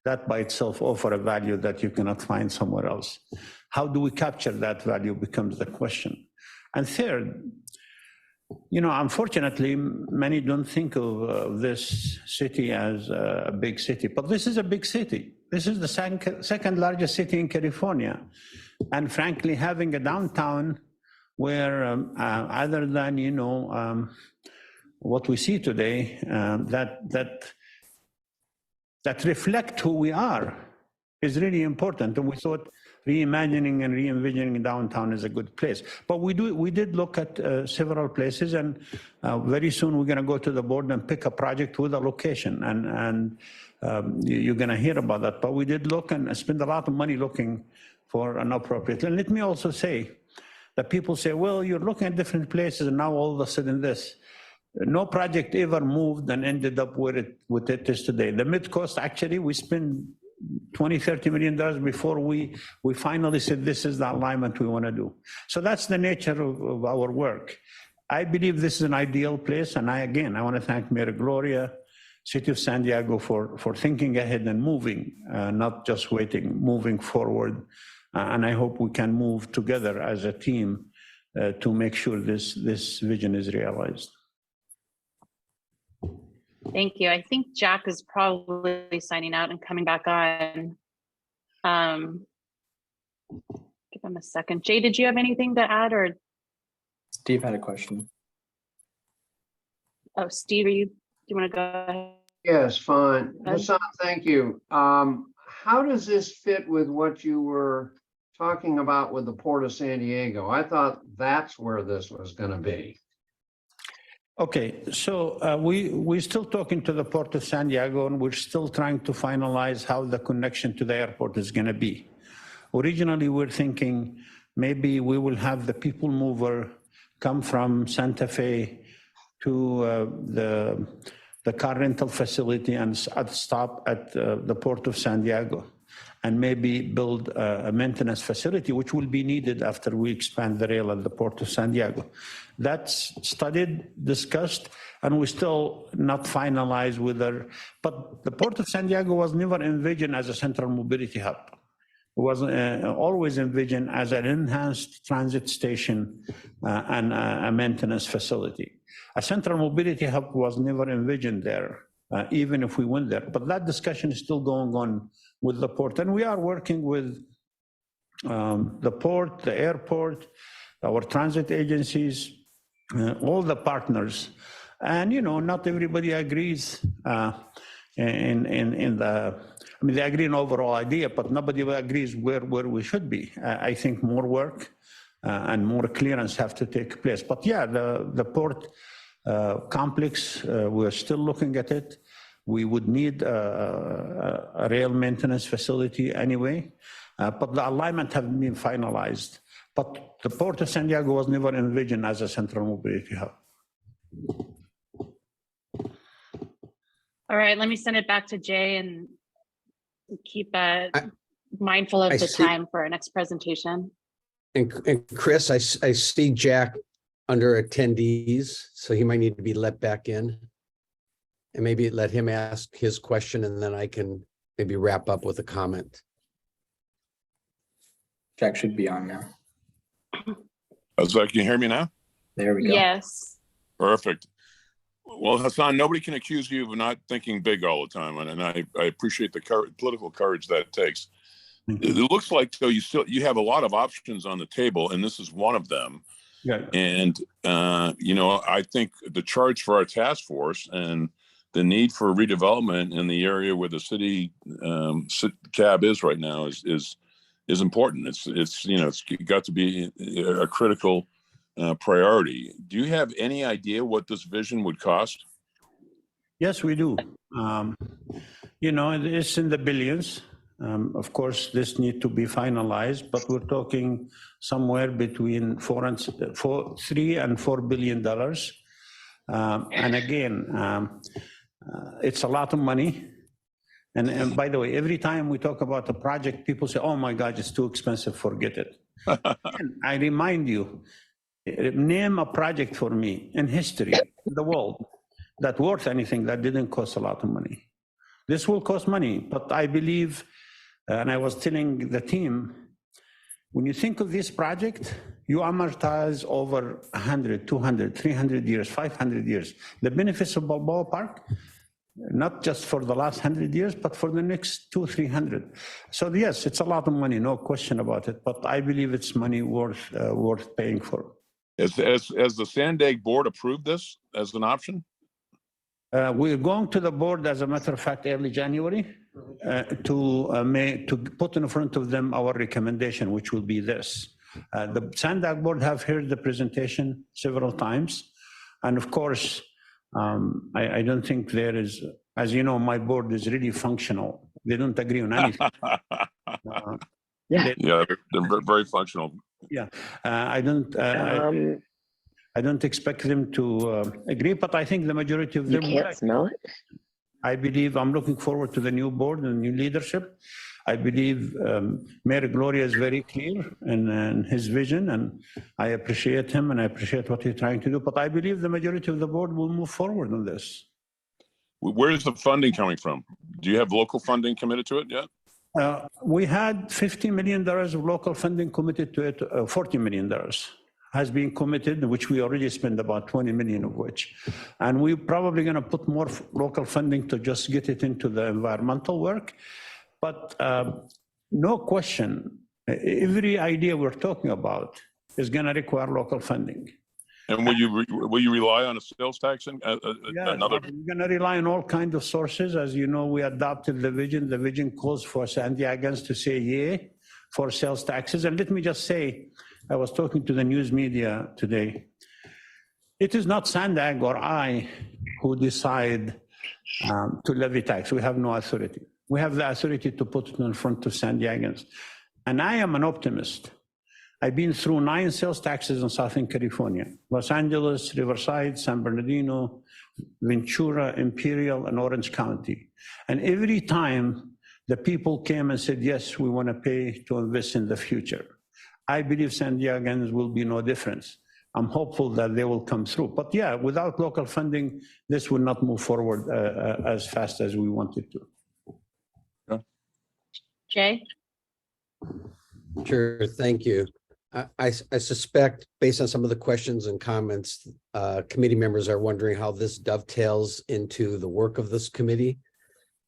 Speaker 8: That by itself offers a value that you cannot find somewhere else. How do we capture that value becomes the question. And third, you know, unfortunately, many don't think of this city as a big city, but this is a big city. This is the second largest city in California. And frankly, having a downtown where other than, you know, what we see today, that reflect who we are is really important. And we thought reimagining and re-envisioning downtown is a good place. But we did look at several places, and very soon we're gonna go to the board and pick a project with a location, and you're gonna hear about that. But we did look and spend a lot of money looking for an appropriate. And let me also say that people say, well, you're looking at different places and now all of a sudden this. No project ever moved and ended up where it is today. The Mid-Coast, actually, we spent $20–30 million before we finally said this is the alignment we want to do. So that's the nature of our work. I believe this is an ideal place. And I want to thank Mayor Gloria, City of San Diego for thinking ahead and moving, not just waiting, moving forward. And I hope we can move together as a team to make sure this vision is realized.
Speaker 2: Thank you. I think Jack is probably signing out and coming back on. Give him a second. Jay, did you have anything to add, or?
Speaker 1: Steve had a question.
Speaker 2: Oh, Steve, do you want to go ahead?
Speaker 12: Yes, fine.
Speaker 2: Ed?
Speaker 12: Hassan, thank you. How does this fit with what you were talking about with the Port of San Diego? I thought that's where this was going to be.
Speaker 8: Okay, so we're still talking to the Port of San Diego, and we're still trying to finalize how the connection to the airport is going to be. Originally, we're thinking maybe we will have the people mover come from Santa Fe to the car rental facility and stop at the Port of San Diego, and maybe build a maintenance facility, which will be needed after we expand the rail at the Port of San Diego. That's studied, discussed, and we're still not finalized whether, but the Port of San Diego was never envisioned as a central mobility hub. It was always envisioned as an enhanced transit station and a maintenance facility. A central mobility hub was never envisioned there, even if we went there. But that discussion is still going on with the port. And we are working with the port, the airport, our transit agencies, all the partners. And, you know, not everybody agrees they agree on overall idea, but nobody agrees where we should be. I think more work and more clearance have to take place. But yeah, the port complex, we're still looking at it. We would need a rail maintenance facility anyway, but the alignment hasn't been finalized. But the Port of San Diego was never envisioned as a central mobility hub.
Speaker 2: All right, let me send it back to Jay and keep mindful of the time for our next presentation.
Speaker 10: And Chris, I see Jack under attendees, so he might need to be let back in. And maybe let him ask his question, and then I can maybe wrap up with a comment.
Speaker 1: Jack should be on now.
Speaker 4: So can you hear me now?
Speaker 1: There we go.
Speaker 2: Yes.
Speaker 4: Perfect. Well, Hassan, nobody can accuse you of not thinking big all the time, and I appreciate the political courage that it takes. It looks like though you have a lot of options on the table, and this is one of them.
Speaker 8: Yeah.
Speaker 4: And you know, I think the charge for our task force and the need for redevelopment in the area where the city cab is right now is important. It's you know, it's got to be a critical priority. Do you have any idea what this vision would cost?
Speaker 8: Yes, we do. You know, it's in the billions. Of course, this needs to be finalized, but we're talking somewhere between $3 and $4 billion. And again, it's a lot of money. And by the way, every time we talk about a project, people say, oh my God, it's too expensive, forget it. And I remind you, name a project for me in history, in the world, that worth anything that didn't cost a lot of money. This will cost money, but I believe, and I was telling the team, when you think of this project, you amortize over 100, 200, 300 years, 500 years. The benefits of Balboa Park, not just for the last 100 years, but for the next 200, 300. So yes, it's a lot of money, no question about it, but I believe it's money worth paying for.
Speaker 4: Has the Sandag board approved this as an option?
Speaker 8: We're going to the board, as a matter of fact, early January to put in front of them our recommendation, which will be this. The Sandag board have heard the presentation several times. And of course, I don't think there is, as you know, my board is really functional. They don't agree on anything.
Speaker 4: Yeah, they're very functional.
Speaker 8: Yeah, I don't expect them to agree, but I think the majority of them.
Speaker 13: You can't smell it?
Speaker 8: I believe I'm looking forward to the new board and new leadership. I believe Mayor Gloria is very clear in his vision, and I appreciate him and I appreciate what he's trying to do. But I believe the majority of the board will move forward on this.
Speaker 4: Where's the funding coming from? Do you have local funding committed to it yet?
Speaker 8: We had $50 million of local funding committed to it. $40 million has been committed, which we already spent about 20 million of which. And we're probably going to put more local funding to just get it into the environmental work. But no question, every idea we're talking about is going to require local funding.
Speaker 4: And will you rely on a sales tax?
Speaker 8: Yeah, we're going to rely on all kinds of sources. As you know, we adopted the vision. The vision calls for San Diegans to say yay for sales taxes. And let me just say, I was talking to the news media today. It is not San Diego or I who decide to levy tax. We have no authority. We have the authority to put it in front of San Diegans. And I am an optimist. I've been through 9 sales taxes in Southern California: Los Angeles, Riverside, San Bernardino, Ventura, Imperial, and Orange County. And every time the people came and said, yes, we want to pay to invest in the future. I believe San Diegans will be no difference. I'm hopeful that they will come through. But yeah, without local funding, this will not move forward as fast as we want it to.
Speaker 4: Yeah.
Speaker 2: Jay?
Speaker 10: Sure, thank you. I suspect, based on some of the questions and comments, committee members are wondering how this dovetails into the work of this committee.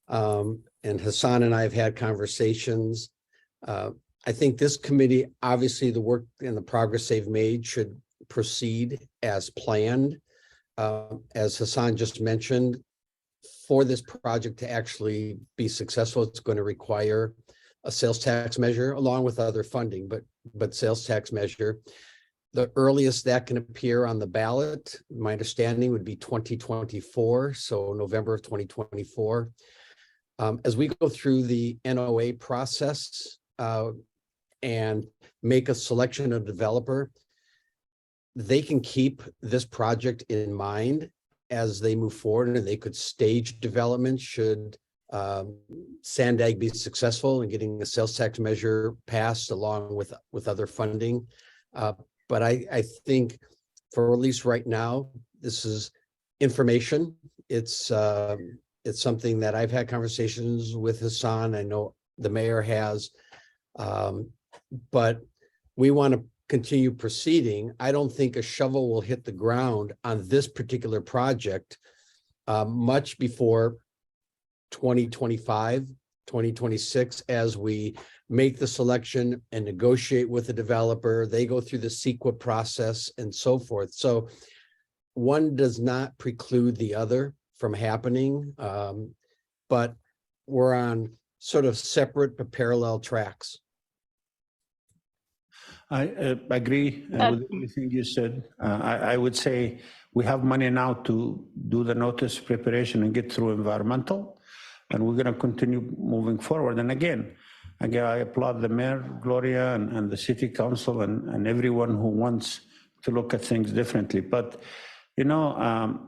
Speaker 10: And Hassan and I have had conversations. I think this committee, obviously the work and the progress they've made should proceed as planned. As Hassan just mentioned, for this project to actually be successful, it's going to require a sales tax measure along with other funding, but sales tax measure. The earliest that can appear on the ballot, my understanding, would be 2024, so November of 2024. As we go through the NOA process and make a selection of developer, they can keep this project in mind as they move forward, and they could stage development should Sandag be successful in getting a sales tax measure passed along with other funding. But I think for at least right now, this is information. It's something that I've had conversations with Hassan. I know the mayor has, but we want to continue proceeding. I don't think a shovel will hit the ground on this particular project much before 2025, 2026, as we make the selection and negotiate with the developer. They go through the CEQA process and so forth. So one does not preclude the other from happening, but we're on sort of separate but parallel tracks.
Speaker 8: I agree with everything you said. I would say we have money now to do the notice preparation and get through environmental, and we're going to continue moving forward. And again, I applaud the mayor, Gloria, and the city council and everyone who wants to look at things differently. But, you know,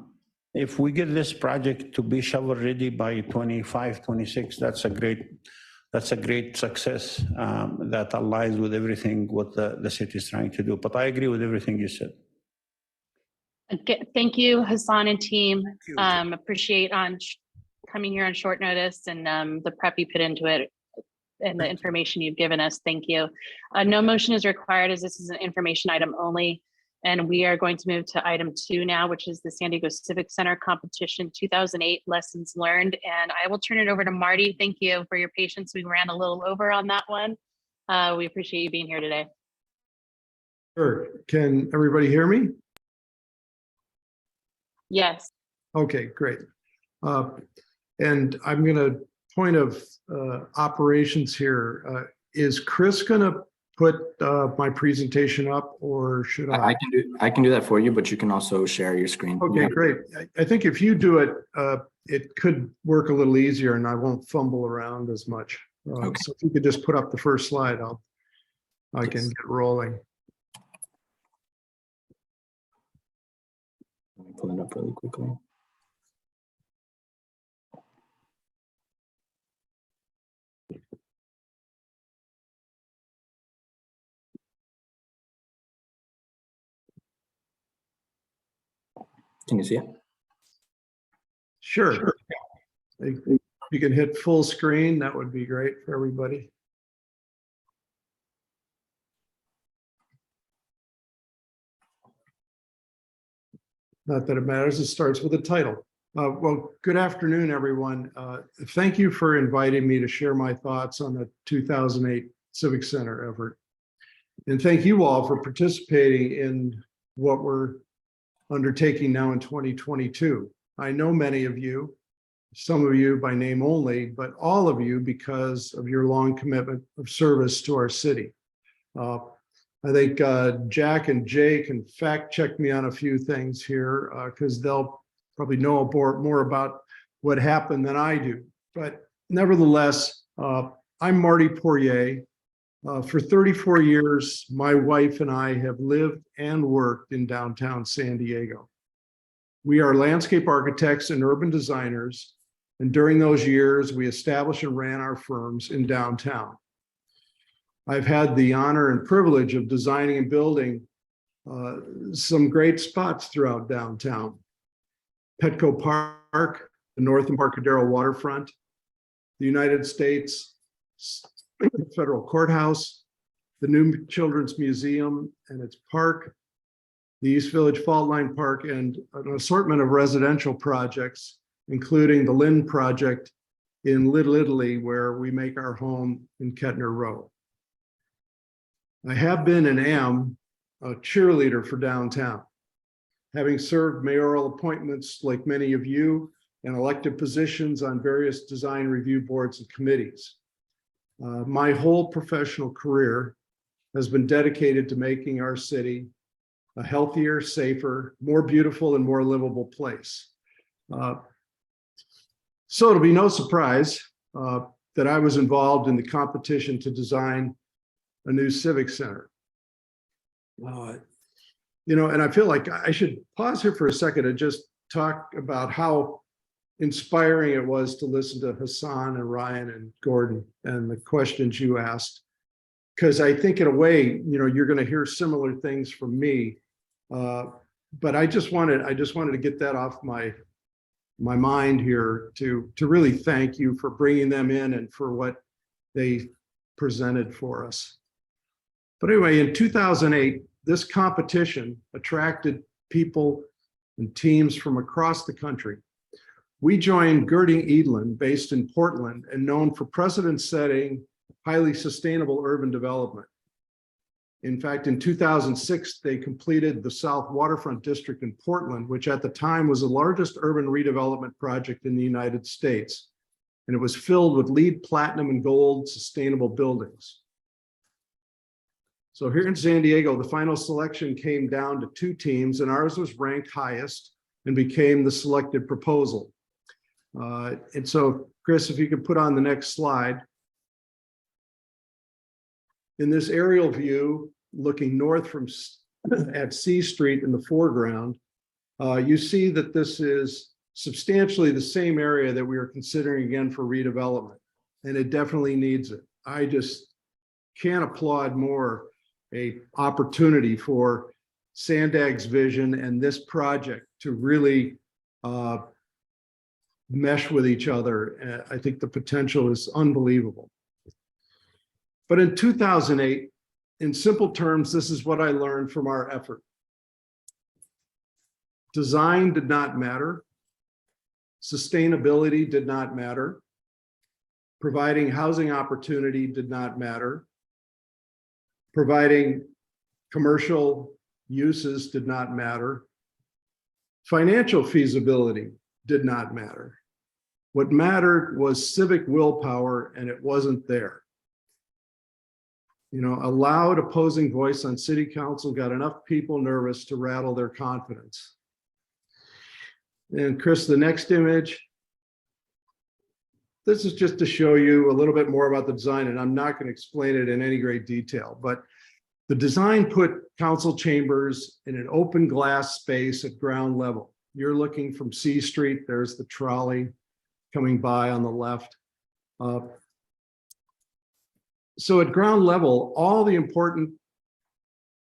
Speaker 8: if we get this project to be shovel ready by 25, 26, that's a great success that aligns with everything what the city is trying to do. But I agree with everything you said.
Speaker 2: Thank you, Hassan and team. Appreciate coming here on short notice and the prep you put into it and the information you've given us. Thank you. No motion is required as this is an information item only. And we are going to move to item 2 now, which is the San Diego Civic Center Competition 2008 Lessons Learned. And I will turn it over to Marty. Thank you for your patience. We ran a little over on that one. We appreciate you being here today.
Speaker 13: Sure. Can everybody hear me?
Speaker 2: Yes.
Speaker 13: Okay, great. And I'm going to point of operations here. Is Chris going to put my presentation up, or should I?
Speaker 1: I can do that for you, but you can also share your screen.
Speaker 13: Okay, great. I think if you do it, it could work a little easier and I won't fumble around as much.
Speaker 1: Okay.
Speaker 13: So if you could just put up the first slide, I can get rolling.
Speaker 1: Let me pull it up really quickly. Can you see it?
Speaker 13: Sure. If you can hit full screen, that would be great for everybody. Not that it matters, it starts with a title. Well, good afternoon, everyone. Thank you for inviting me to share my thoughts on the 2008 Civic Center effort. And thank you all for participating in what we're undertaking now in 2022. I know many of you, some of you by name only, but all of you because of your long commitment of service to our city. I think Jack and Jay can fact check me on a few things here because they'll probably know more about what happened than I do. But nevertheless, I'm Marty Poirier. For 34 years, my wife and I have lived and worked in downtown San Diego. We are landscape architects and urban designers, and during those years, we established and ran our firms in downtown. I've had the honor and privilege of designing and building some great spots throughout downtown. Petco Park, the North Embarcadero waterfront, the United States Federal Courthouse, the new Children's Museum and its park, the East Village Fault Line Park, and an assortment of residential projects, including the Lynn project in Little Italy, where we make our home in Kettner Row. I have been and am a cheerleader for downtown, having served mayoral appointments like many of you and elected positions on various design review boards and committees. My whole professional career has been dedicated to making our city a healthier, safer, more beautiful, and more livable place. So it'll be no surprise that I was involved in the competition to design a new civic center. And I feel like I should pause here for a second and just talk about how inspiring it was to listen to Hassan and Ryan and Gordon and the questions you asked. Because I think in a way, you're going to hear similar things from me. But I just wanted to get that off my mind here to really thank you for bringing them in and for what they presented for us. But anyway, in 2008, this competition attracted people and teams from across the country. We joined Girding Edlin, based in Portland and known for precedent-setting, highly sustainable urban development. In fact, in 2006, they completed the South Waterfront District in Portland, which at the time was the largest urban redevelopment project in the United States. And it was filled with LEED Platinum and Gold sustainable buildings. So here in San Diego, the final selection came down to 2 teams, and ours was ranked highest and became the selected proposal. And so, Chris, if you could put on the next slide. In this aerial view, looking north from at C Street in the foreground, you see that this is substantially the same area that we are considering again for redevelopment, and it definitely needs it. I just can't applaud more a opportunity for Sandag's vision and this project to really mesh with each other. I think the potential is unbelievable. But in 2008, in simple terms, this is what I learned from our effort. Design did not matter. Sustainability did not matter. Providing housing opportunity did not matter. Providing commercial uses did not matter. Financial feasibility did not matter. What mattered was civic willpower, and it wasn't there. A loud opposing voice on city council got enough people nervous to rattle their confidence. And Chris, the next image. This is just to show you a little bit more about the design, and I'm not going to explain it in any great detail, but the design put council chambers in an open glass space at ground level. You're looking from C Street, there's the trolley coming by on the left. So at ground level, all the important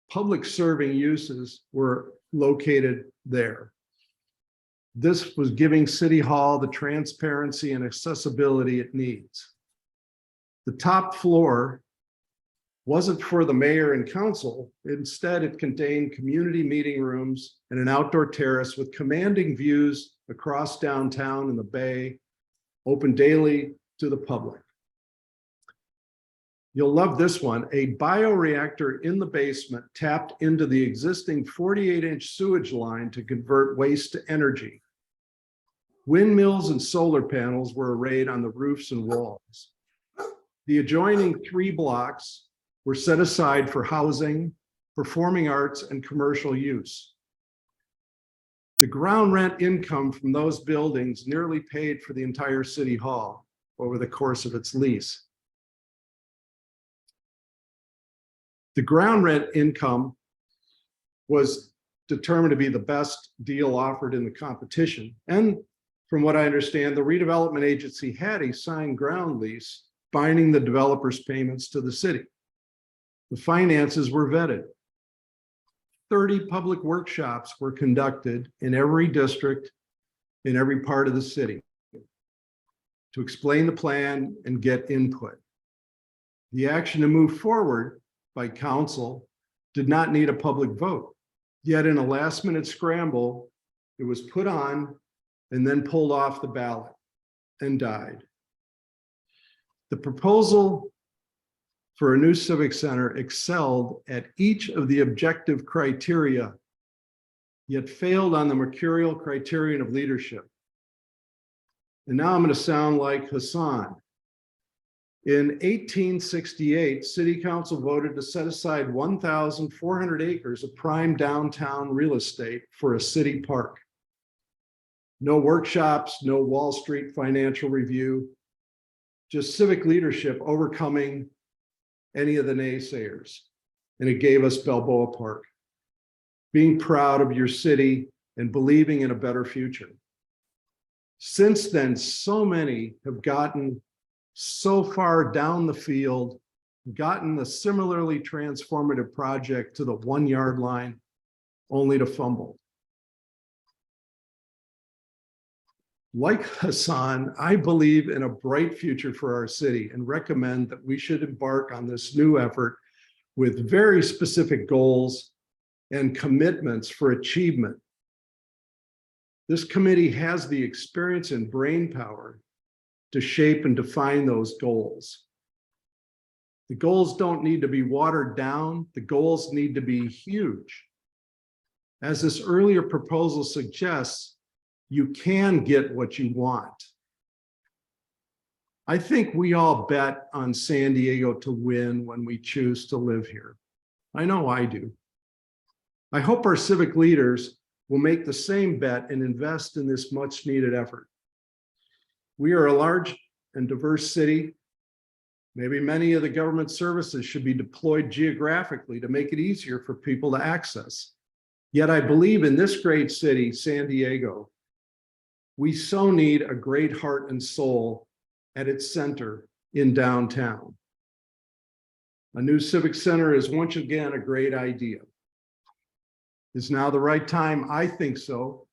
Speaker 13: public serving uses were located there. this was giving City Hall the transparency and accessibility it needs. The top floor wasn't for the mayor and council. Instead, it contained community meeting rooms and an outdoor terrace with commanding views across downtown and the bay, open daily to the public. You'll love this one. A bioreactor in the basement tapped into the existing 48-inch sewage line to convert waste to energy. Windmills and solar panels were arrayed on the roofs and walls. The adjoining 3 blocks were set aside for housing, performing arts, and commercial use. The ground rent income from those buildings nearly paid for the entire City Hall over the course of its lease. The ground rent income was determined to be the best deal offered in the competition. And from what I understand, the redevelopment agency had a signed ground lease binding the developer's payments to the city. The finances were vetted. 30 public workshops were conducted in every district, in every part of the city, to explain the plan and get input. The action to move forward by council did not need a public vote. Yet in a last-minute scramble, it was put on and then pulled off the ballot and died. The proposal for a new civic center excelled at each of the objective criteria, yet failed on the mercurial criterion of leadership. And now I'm going to sound like Hassan. In 1868, City Council voted to set aside 1,400 acres of prime downtown real estate for a city park. No workshops, no Wall Street financial review, just civic leadership overcoming any of the naysayers. And it gave us Balboa Park. Being proud of your city and believing in a better future. Since then, so many have gotten so far down the field, gotten the similarly transformative project to the 1-yard line, only to fumble. Like Hassan, I believe in a bright future for our city and recommend that we should embark on this new effort with very specific goals and commitments for achievement. This committee has the experience and brain power to shape and define those goals. The goals don't need to be watered down. The goals need to be huge. As this earlier proposal suggests, you can get what you want. I think we all bet on San Diego to win when we choose to live here. I know I do. I hope our civic leaders will make the same bet and invest in this much needed effort. We are a large and diverse city. Maybe many of the government services should be deployed geographically to make it easier for people to access. Yet I believe in this great city, San Diego, we so need a great heart and soul at its center in downtown. A new civic center is once again a great idea. Is now the right time? I think so.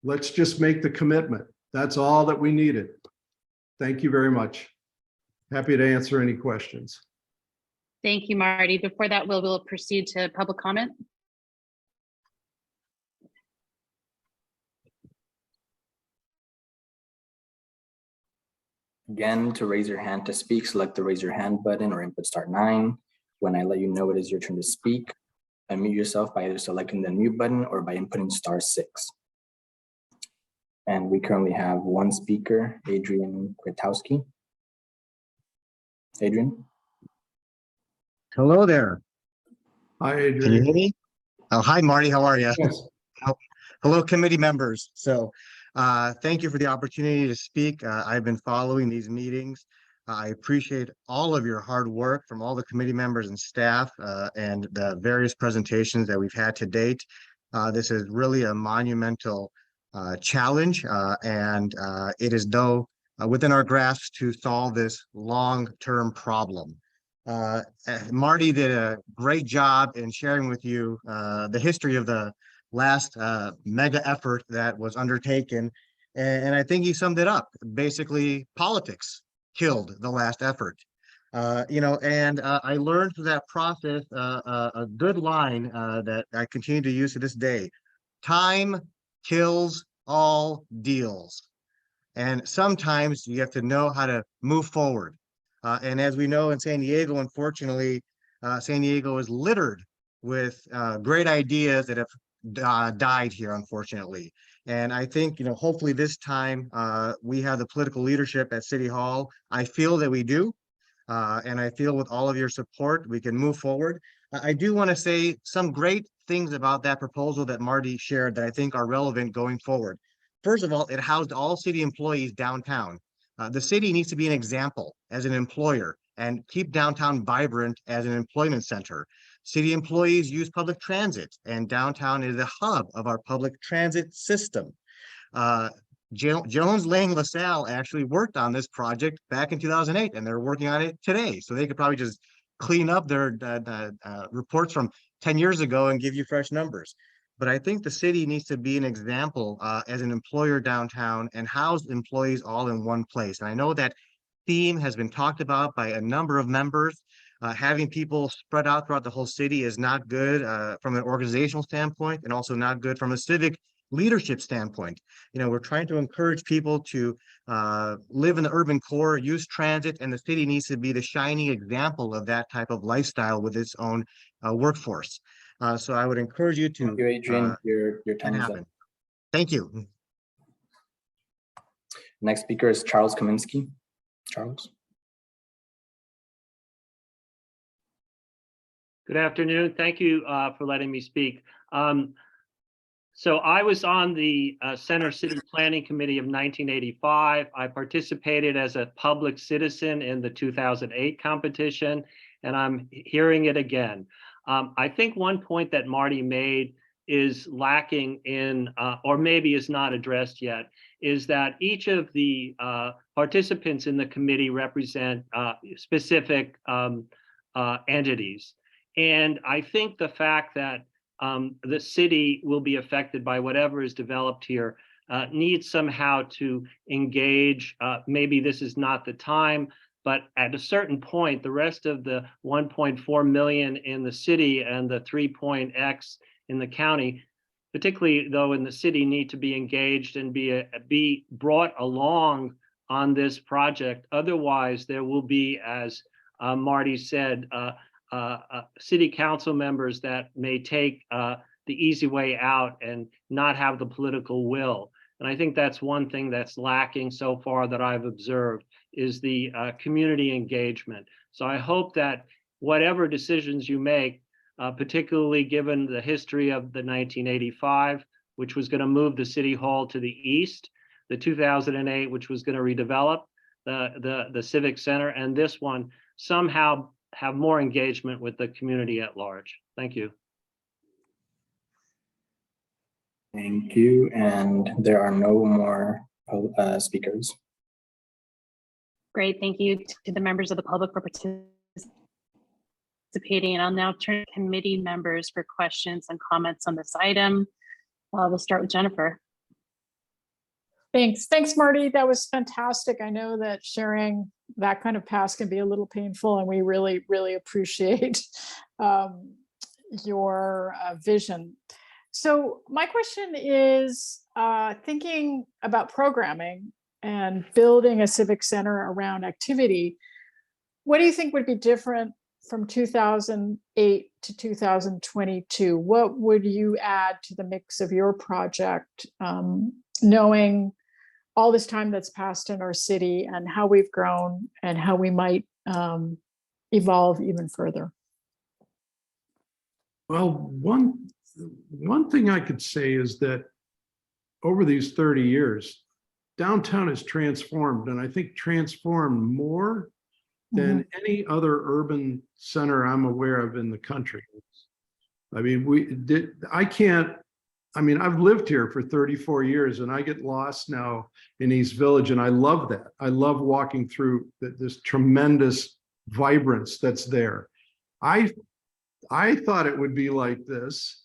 Speaker 13: Let's just make the commitment. That's all that we needed. Thank you very much. Happy to answer any questions.
Speaker 2: Thank you, Marty. Before that, we'll proceed to public comment.
Speaker 1: Again, to raise your hand to speak, select the raise your hand button or input star 9. When I let you know it is your turn to speak, unmute yourself by either selecting the unmute button or by inputting star 6. And we currently have one speaker, Adrian Kwiatkowski. Adrian?
Speaker 14: Hello there.
Speaker 13: Hi, Adrian.
Speaker 14: Can you hear me? Oh, hi, Marty. How are you?
Speaker 13: Yes.
Speaker 14: Hello, committee members. So thank you for the opportunity to speak. I've been following these meetings. I appreciate all of your hard work from all the committee members and staff and the various presentations that we've had to date. This is really a monumental challenge and it is within our grasp to solve this long-term problem. Marty did a great job in sharing with you the history of the last mega effort that was undertaken. And I think he summed it up. Basically, politics killed the last effort. And I learned through that process a good line that I continue to use to this day. Time kills all deals. And sometimes you have to know how to move forward. And as we know in San Diego, unfortunately, San Diego is littered with great ideas that have died here, unfortunately. And I think, hopefully this time we have the political leadership at City Hall. I feel that we do. And I feel with all of your support, we can move forward. I do want to say some great things about that proposal that Marty shared that I think are relevant going forward. First of all, it housed all city employees downtown. The city needs to be an example as an employer and keep downtown vibrant as an employment center. City employees use public transit, and downtown is the hub of our public transit system. Jones Lang LaSalle actually worked on this project back in 2008, and they're working on it today. So they could probably just clean up their reports from 10 years ago and give you fresh numbers. But I think the city needs to be an example as an employer downtown and house employees all in one place. And I know that theme has been talked about by a number of members. Having people spread out throughout the whole city is not good from an organizational standpoint, and also not good from a civic leadership standpoint. We're trying to encourage people to live in the urban core, use transit, and the city needs to be the shining example of that type of lifestyle with its own workforce. So I would encourage you to
Speaker 1: Thank you, Adrian. Your time is up.
Speaker 14: happen. Thank you.
Speaker 1: Next speaker is Charles Kaminsky. Charles.
Speaker 15: Good afternoon. Thank you for letting me speak. So I was on the Center City Planning Committee of 1985. I participated as a public citizen in the 2008 competition, and I'm hearing it again. I think one point that Marty made is lacking in, or maybe is not addressed yet, is that each of the participants in the committee represent specific entities. And I think the fact that the city will be affected by whatever is developed here needs somehow to engage. Maybe this is not the time, but at a certain point, the rest of the 1.4 million in the city and the 3.x in the county, particularly though in the city, need to be engaged and be brought along on this project. Otherwise, there will be, as Marty said, city council members that may take the easy way out and not have the political will. And I think that's one thing that's lacking so far that I've observed is the community engagement. So I hope that whatever decisions you make, particularly given the history of the 1985, which was going to move the city hall to the east, the 2008, which was going to redevelop the Civic Center, and this one somehow have more engagement with the community at large. Thank you.
Speaker 1: Thank you. And there are no more speakers.
Speaker 2: Great, thank you to the members of the public for participating. And I'll now turn to committee members for questions and comments on this item. We'll start with Jennifer.
Speaker 5: Thanks, Marty. That was fantastic. I know that sharing that kind of past can be a little painful, and we really, really appreciate your vision. So my question is, thinking about programming and building a civic center around activity, what do you think would be different from 2008 to 2022? What would you add to the mix of your project, knowing all this time that's passed in our city and how we've grown and how we might evolve even further?
Speaker 13: Well, one thing I could say is that over these 30 years, downtown has transformed, and I think transformed more than any other urban center I'm aware of in the country. I mean, I've lived here for 34 years and I get lost now in East Village, and I love that. I love walking through this tremendous vibrance that's there. I thought it would be like this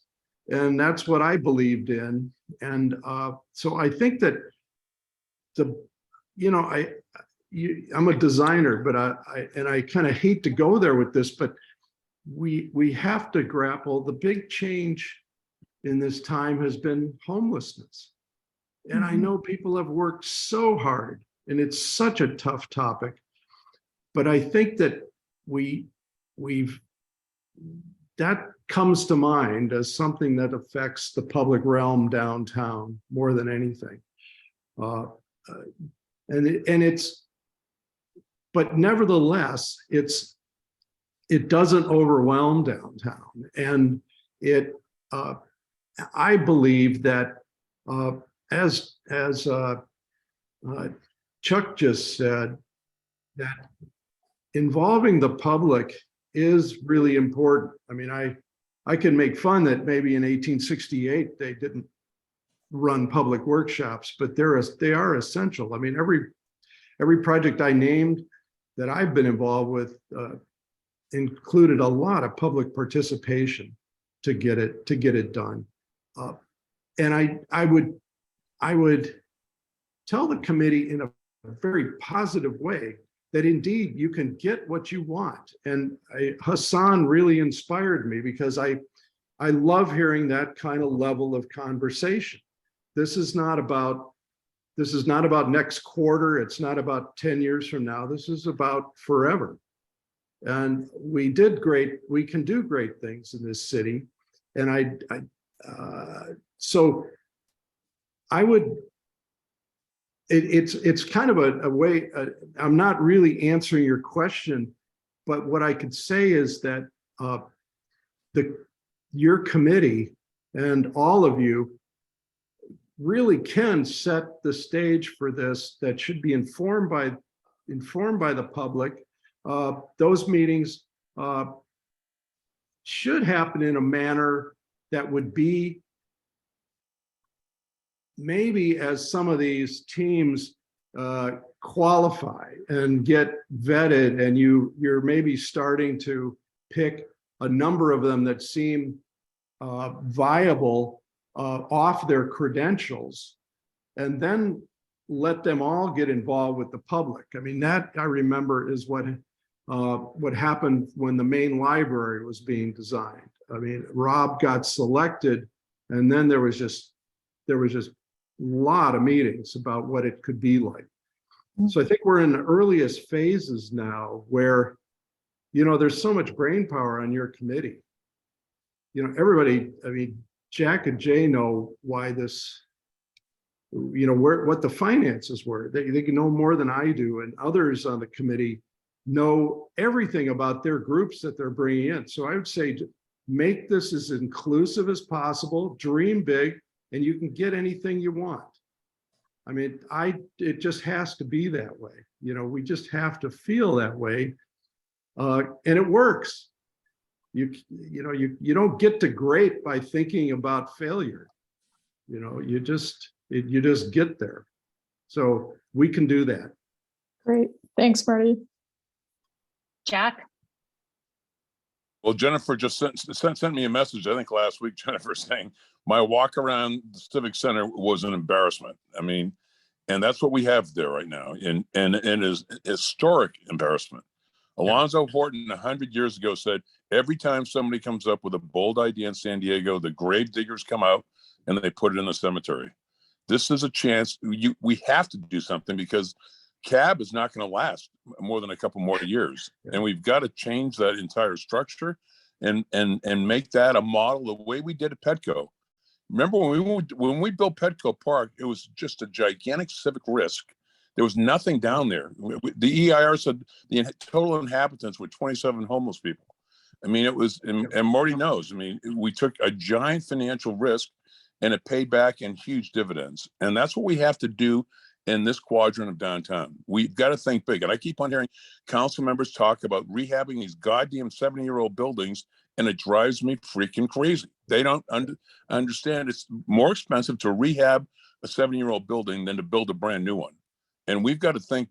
Speaker 13: And that's what I believed in. And so I think that I'm a designer, but I kind of hate to go there with this, but we have to grapple. The big change in this time has been homelessness. And I know people have worked so hard, and it's such a tough topic. But I think that that comes to mind as something that affects the public realm downtown more than anything. But nevertheless, it doesn't overwhelm downtown. And I believe that as Chuck just said, that involving the public is really important. I mean, I can make fun that maybe in 1868 they didn't run public workshops, but they are essential. I mean, every project I named that I've been involved with included a lot of public participation to get it done. And I would tell the committee in a very positive way that indeed you can get what you want. And Hassan really inspired me, because I love hearing that kind of level of conversation. This is not about next quarter. It's not about 10 years from now. This is about forever. And we can do great things in this city. And so I would, it's kind of a way, I'm not really answering your question, but what I could say is that your committee and all of you really can set the stage for this, that should be informed by the public. Those meetings should happen in a manner that would be maybe, as some of these teams qualify and get vetted, and you're maybe starting to pick a number of them that seem viable off their credentials, and then let them all get involved with the public. I mean, that I remember is what happened when the main library was being designed. I mean, Rob got selected, and then there was just a lot of meetings about what it could be like. So I think we're in the earliest phases now where, there's so much brain power on your committee. Everybody, I mean, Jack and Jay know why this, what the finances were. They can know more than I do, and others on the committee know everything about their groups that they're bringing in. So I would say, make this as inclusive as possible, dream big, and you can get anything you want. I mean, it just has to be that way. We just have to feel that way, and it works. You don't get to great by thinking about failure. You just get there. So we can do that.
Speaker 5: Great. Thanks, Marty.
Speaker 2: Jack?
Speaker 4: Well, Jennifer just sent me a message, I think last week, Jennifer, saying my walk around the Civic Center was an embarrassment. I mean, and that's what we have there right now. And it is historic embarrassment. Alonzo Horton 100 years ago said, every time somebody comes up with a bold idea in San Diego, the grave diggers come out and they put it in the cemetery. This is a chance. We have to do something, because cab is not going to last more than a couple more years. And we've got to change that entire structure and make that a model the way we did at Petco. Remember when we built Petco Park, it was just a gigantic civic risk. There was nothing down there. The EIR said the total inhabitants were 27 homeless people. I mean, it was, and Marty knows, I mean, we took a giant financial risk and it paid back in huge dividends. And that's what we have to do in this quadrant of downtown. We've got to think big. And I keep on hearing council members talk about rehabbing these goddamn 70-year-old buildings, and it drives me freaking crazy. They don't understand it's more expensive to rehab a 70-year-old building than to build a brand new one. And we've got to think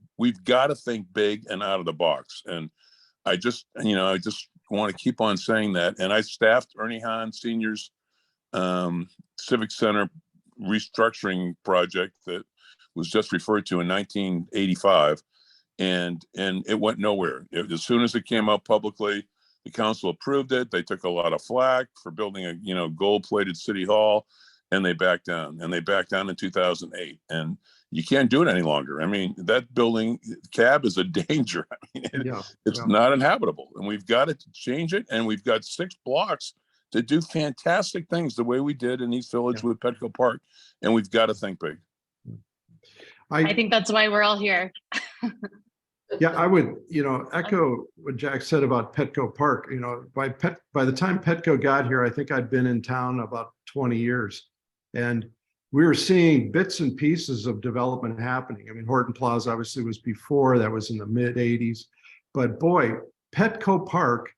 Speaker 4: big and out of the box. And I just want to keep on saying that. And I staffed Ernie Hahn Senior's Civic Center restructuring project that was just referred to in 1985, and it went nowhere. As soon as it came out publicly, the council approved it. They took a lot of flack for building a gold-plated city hall, and they backed down. And they backed down in 2008. And you can't do it any longer. I mean, that building, cab, is a danger. I mean, it's not inhabitable, and we've got to change it. And we've got 6 blocks to do fantastic things the way we did in East Village with Petco Park, and we've got to think big.
Speaker 2: I think that's why we're all here.
Speaker 13: Yeah, I would, echo what Jack said about Petco Park. By the time Petco got here, I think I'd been in town about 20 years. And we were seeing bits and pieces of development happening. I mean, Horton Plaza obviously was before, that was in the mid 80s. But boy, Petco Park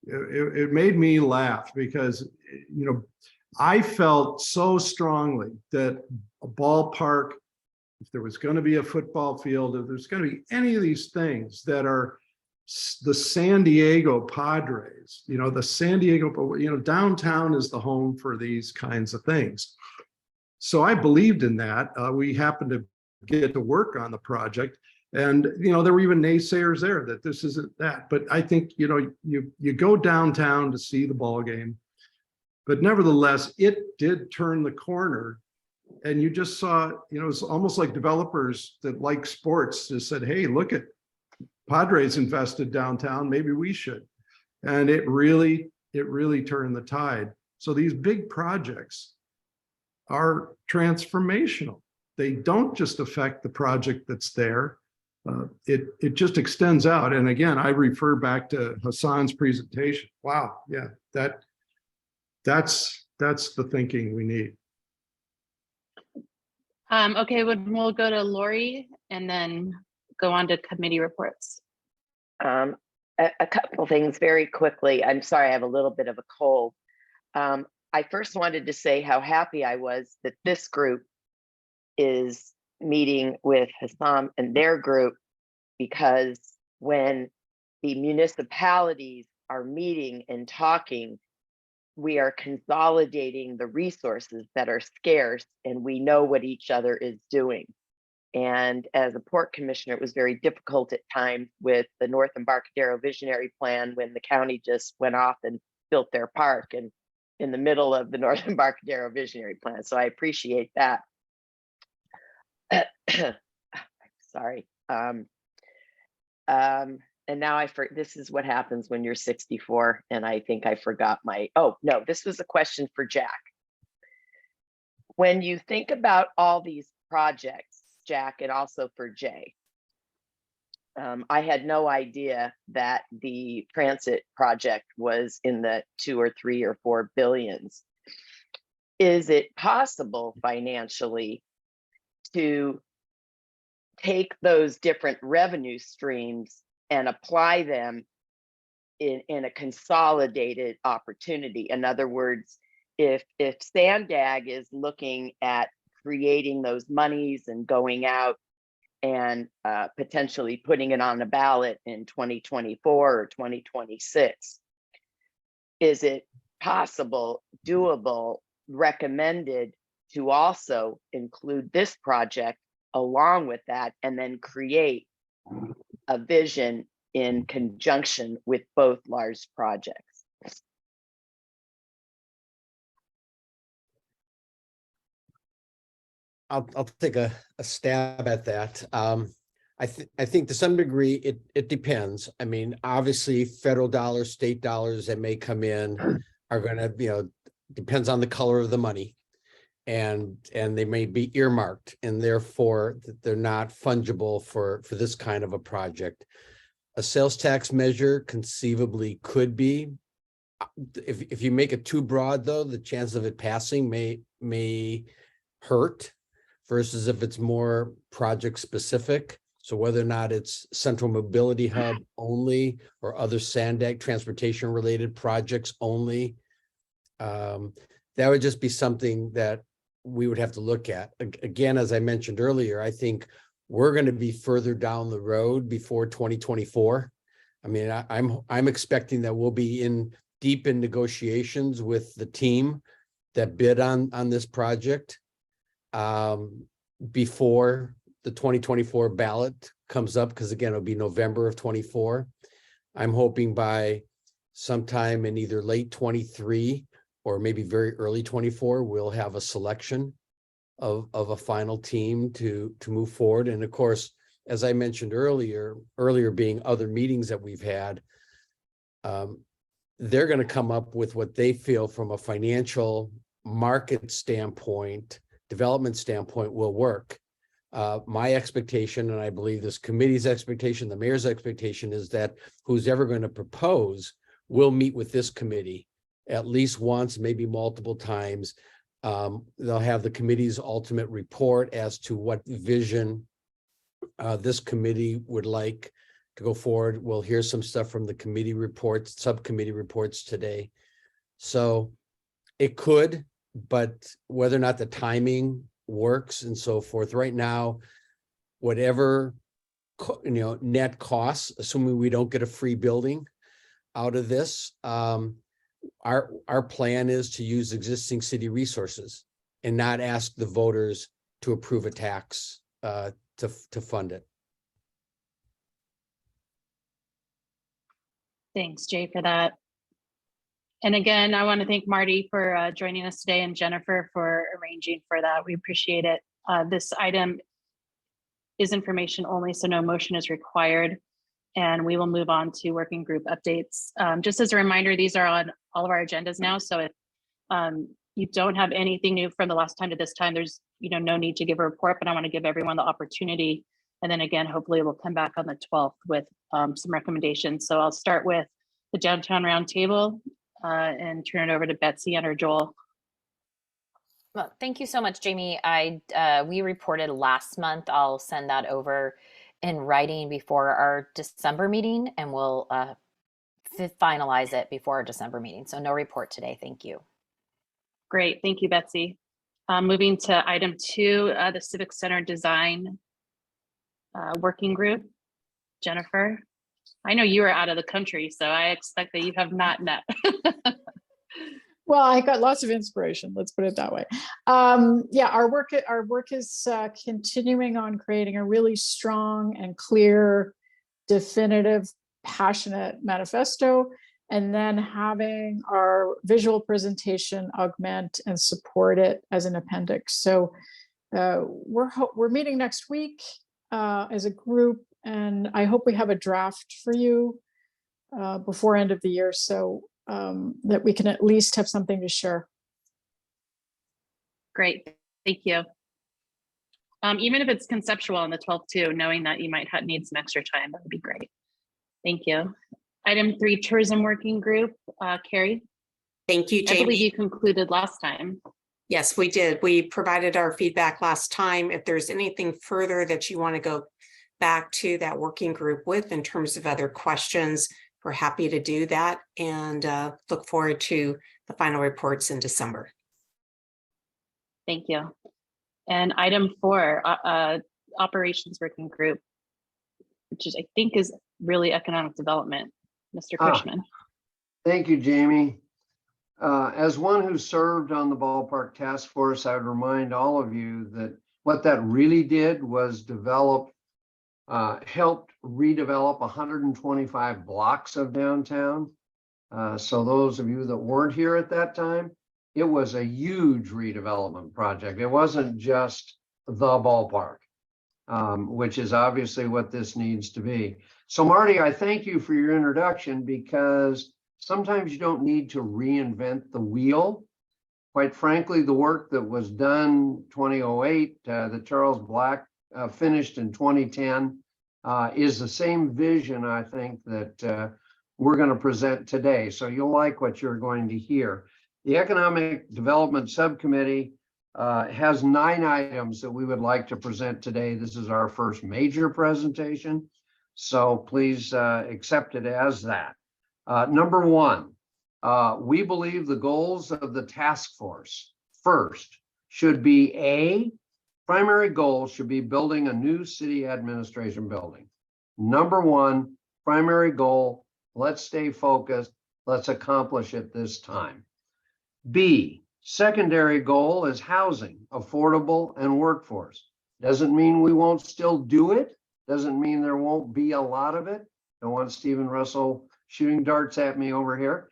Speaker 13: it made me laugh because, I felt so strongly that a ballpark, if there was going to be a football field, if there's going to be any of these things that are the San Diego Padres, the San Diego, downtown is the home for these kinds of things. So I believed in that. We happened to get to work on the project, and there were even naysayers there that this isn't that. But I think you go downtown to see the ball game, but nevertheless, it did turn the corner. And you just saw, it's almost like developers that like sports just said, hey, look at Padres invested downtown, maybe we should. And it really turned the tide. So these big projects are transformational. They don't just affect the project that's there. It just extends out. And again, I refer back to Hassan's presentation. Wow, yeah, that's the thinking we need.
Speaker 2: Okay, we'll go to Lori and then go on to committee reports.
Speaker 16: A couple things very quickly. I'm sorry, I have a little bit of a cold. I first wanted to say how happy I was that this group is meeting with Hassan and their group, because when the municipalities are meeting and talking, we are consolidating the resources that are scarce, and we know what each other is doing. And as a port commissioner, it was very difficult at times with the North Embarcadero Visionary Plan when the county just went off and built their park and in the middle of the North Embarcadero Visionary Plan. So I appreciate that. Sorry. And now this is what happens when you're 64, and I think I forgot no, this was a question for Jack. When you think about all these projects, Jack, and also for Jay, I had no idea that the transit project was in the 2 or 3 or 4 billions. Is it possible financially to take those different revenue streams and apply them in a consolidated opportunity? In other words, if Sandag is looking at creating those monies and going out and potentially putting it on the ballot in 2024 or 2026, is it possible, doable, recommended to also include this project along with that, and then create a vision in conjunction with both large projects?
Speaker 10: I'll take a stab at that. I think to some degree it depends. I mean, obviously federal dollars, state dollars that may come in are going to, depends on the color of the money, and they may be earmarked, and therefore they're not fungible for this kind of a project. A sales tax measure conceivably could be. If you make it too broad, though, the chance of it passing may hurt, versus if it's more project specific. So whether or not it's Central Mobility Hub only or other Sandag transportation related projects only, that would just be something that we would have to look at. Again, as I mentioned earlier, I think we're going to be further down the road before 2024. I mean, I'm expecting that we'll be in deep in negotiations with the team that bid on this project before the 2024 ballot comes up, because again, it'll be November of 24. I'm hoping by sometime in either late 23 or maybe very early 24, we'll have a selection of a final team to move forward. And of course, as I mentioned earlier being other meetings that we've had, they're going to come up with what they feel from a financial market standpoint, development standpoint will work. My expectation, and I believe this committee's expectation, the mayor's expectation, is that who's ever going to propose will meet with this committee at least once, maybe multiple times. They'll have the committee's ultimate report as to what vision this committee would like to go forward. We'll hear some stuff from the committee reports, subcommittee reports today. So it could, but whether or not the timing works and so forth, right now, whatever, net costs, assuming we don't get a free building out of this, our plan is to use existing city resources and not ask the voters to approve a tax to fund it.
Speaker 2: Thanks, Jay, for that. And again, I want to thank Marty for joining us today and Jennifer for arranging for that. We appreciate it. This item is information only, so no motion is required. And we will move on to working group updates. Just as a reminder, these are on all of our agendas now. So if you don't have anything new from the last time to this time, there's no need to give a report, but I want to give everyone the opportunity. And then again, hopefully we'll come back on the 12th with some recommendations. So I'll start with the Downtown Roundtable and turn it over to Betsy and or Joel.
Speaker 11: Well, thank you so much, Jamie. We reported last month. I'll send that over in writing before our December meeting, and we'll finalize it before our December meeting. So no report today. Thank you.
Speaker 2: Great. Thank you, Betsy. Moving to item 2, the Civic Center Design Working Group. Jennifer, I know you are out of the country, so I expect that you have not met.
Speaker 5: Well, I got lots of inspiration. Let's put it that way. Yeah, our work is continuing on creating a really strong and clear, definitive, passionate manifesto, and then having our visual presentation augment and support it as an appendix. So we're meeting next week as a group, and I hope we have a draft for you before end of the year, so that we can at least have something to share.
Speaker 2: Great, thank you. Even if it's conceptual on the 12th too, knowing that you might need some extra time, that would be great. Thank you. Item 3, Tourism Working Group. Carrie?
Speaker 3: Thank you, Jamie.
Speaker 2: I believe you concluded last time.
Speaker 3: Yes, we did. We provided our feedback last time. If there's anything further that you want to go back to that working group with in terms of other questions, we're happy to do that, and look forward to the final reports in December.
Speaker 2: Thank you. And item 4, Operations Working Group, which is, I think, is really economic development. Mr. Cushman.
Speaker 12: Thank you, Jamie. As one who served on the ballpark task force, I would remind all of you that what that really did was helped redevelop 125 blocks of downtown. So those of you that weren't here at that time, it was a huge redevelopment project. It wasn't just the ballpark, which is obviously what this needs to be. So Marty, I thank you for your introduction, because sometimes you don't need to reinvent the wheel. Quite frankly, the work that was done 2008, that Charles Black finished in 2010, is the same vision, I think, that we're going to present today. So you'll like what you're going to hear. The Economic Development Subcommittee has 9 items that we would like to present today. This is our first major presentation, so please accept it as that. Number 1, we believe the goals of the task force first should be primary goal should be building a new city administration building. Number 1, primary goal, let's stay focused. Let's accomplish it this time. B, secondary goal is housing, affordable and workforce. Doesn't mean we won't still do it. Doesn't mean there won't be a lot of it. Don't want Stephen Russell shooting darts at me over here.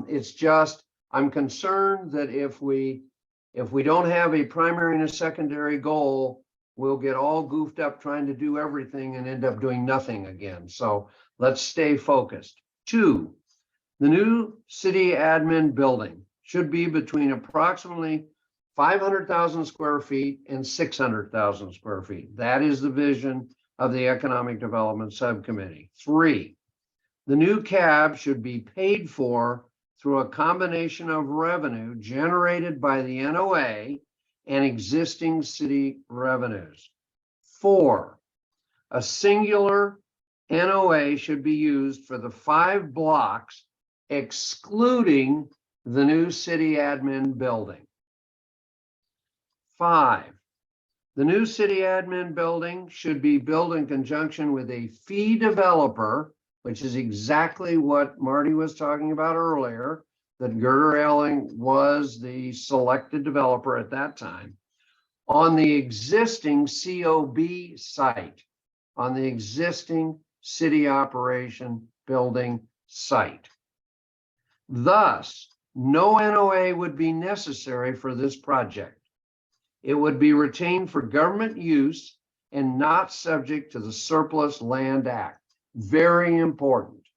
Speaker 12: It's just, I'm concerned that if we don't have a primary and a secondary goal, we'll get all goofed up trying to do everything and end up doing nothing again. So let's stay focused. 2, the new city admin building should be between approximately 500,000 square feet and 600,000 square feet. That is the vision of the Economic Development Subcommittee. 3, the new cab should be paid for through a combination of revenue generated by the NOA and existing city revenues. 4, a singular NOA should be used for the 5 blocks, excluding the new city admin building. 5, the new city admin building should be built in conjunction with a fee developer, which is exactly what Marty was talking about earlier, that Girder Elling was the selected developer at that time, on the existing COB site, on the existing city operation building site. Thus, no NOA would be necessary for this project. It would be retained for government use and not subject to the Surplus Land Act. Very important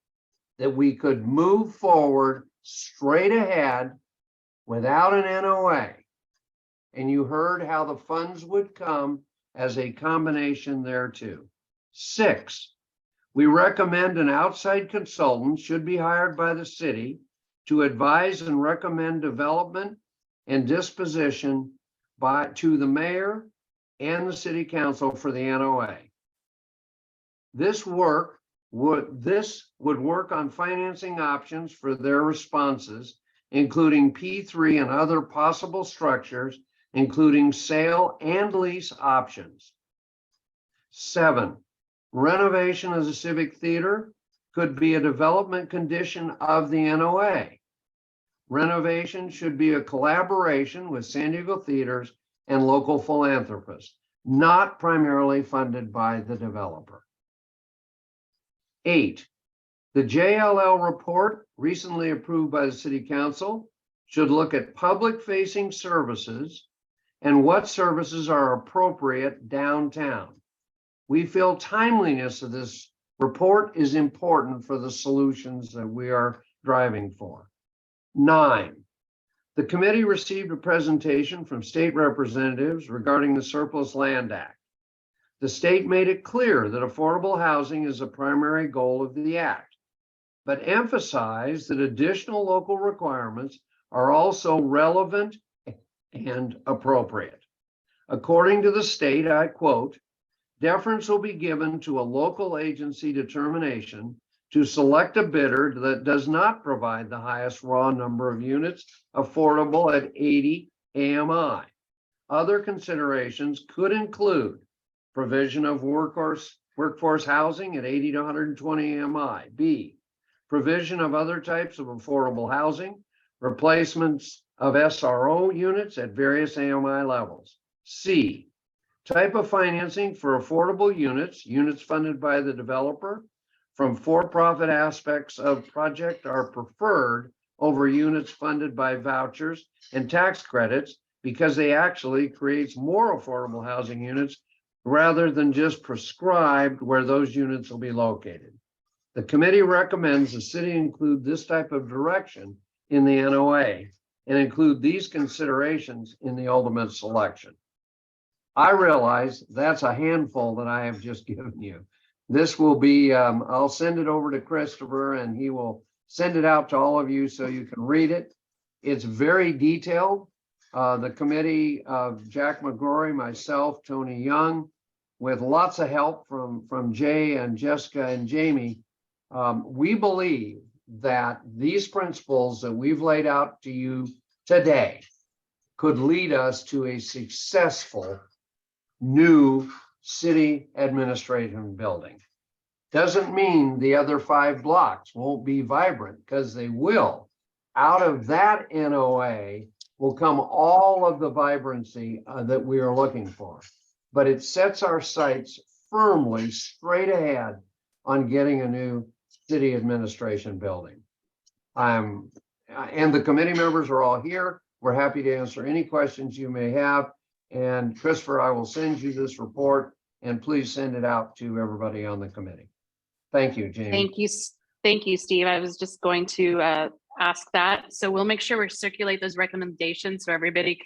Speaker 12: that we could move forward straight ahead without an NOA. And you heard how the funds would come as a combination there too. 6, we recommend an outside consultant should be hired by the city to advise and recommend development and disposition to the mayor and the city council for the NOA. This would work on financing options for their responses, including P3 and other possible structures, including sale and lease options. 7, renovation of the Civic Theater could be a development condition of the NOA. Renovation should be a collaboration with San Diego theaters and local philanthropists, not primarily funded by the developer. 8, the JLL report recently approved by the City Council should look at public-facing services and what services are appropriate downtown. We feel timeliness of this report is important for the solutions that we are driving for. 9, the committee received a presentation from state representatives regarding the Surplus Land Act. The state made it clear that affordable housing is a primary goal of the act, but emphasized that additional local requirements are also relevant and appropriate. According to the state, I quote, deference will be given to a local agency determination to select a bidder that does not provide the highest raw number of units affordable at 80 AMI. Other considerations could include provision of workforce housing at 80 to 120 AMI. B, provision of other types of affordable housing, replacements of SRO units at various AMI levels. C, type of financing for affordable units, units funded by the developer from for-profit aspects of project are preferred over units funded by vouchers and tax credits because they actually creates more affordable housing units rather than just prescribed where those units will be located. The committee recommends the city include this type of direction in the NOA and include these considerations in the ultimate selection. I realize that's a handful that I have just given you. This will be, I'll send it over to Christopher and he will send it out to all of you so you can read it. It's very detailed. The committee of Jack McGrory, myself, Tony Young, with lots of help from Jay and Jessica and Jamie, we believe that these principles that we've laid out to you today could lead us to a successful new city administration building. Doesn't mean the other 5 blocks won't be vibrant, because they will. Out of that NOA will come all of the vibrancy that we are looking for. But it sets our sights firmly straight ahead on getting a new city administration building. And the committee members are all here. We're happy to answer any questions you may have. And Christopher, I will send you this report, and please send it out to everybody on the committee. Thank you, Jamie.
Speaker 2: Thank you, Steve. I was just going to ask that. So we'll make sure we circulate those recommendations so everybody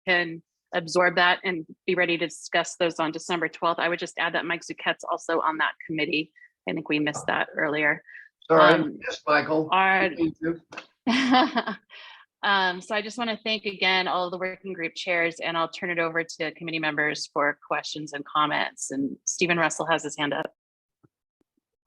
Speaker 2: can absorb that and be ready to discuss those on December 12th. I would just add that Mike Zucchette's also on that committee. I think we missed that earlier.
Speaker 12: Sorry, yes, Michael.
Speaker 2: So I just want to thank again all of the working group chairs, and I'll turn it over to committee members for questions and comments. And Stephen Russell has his hand up.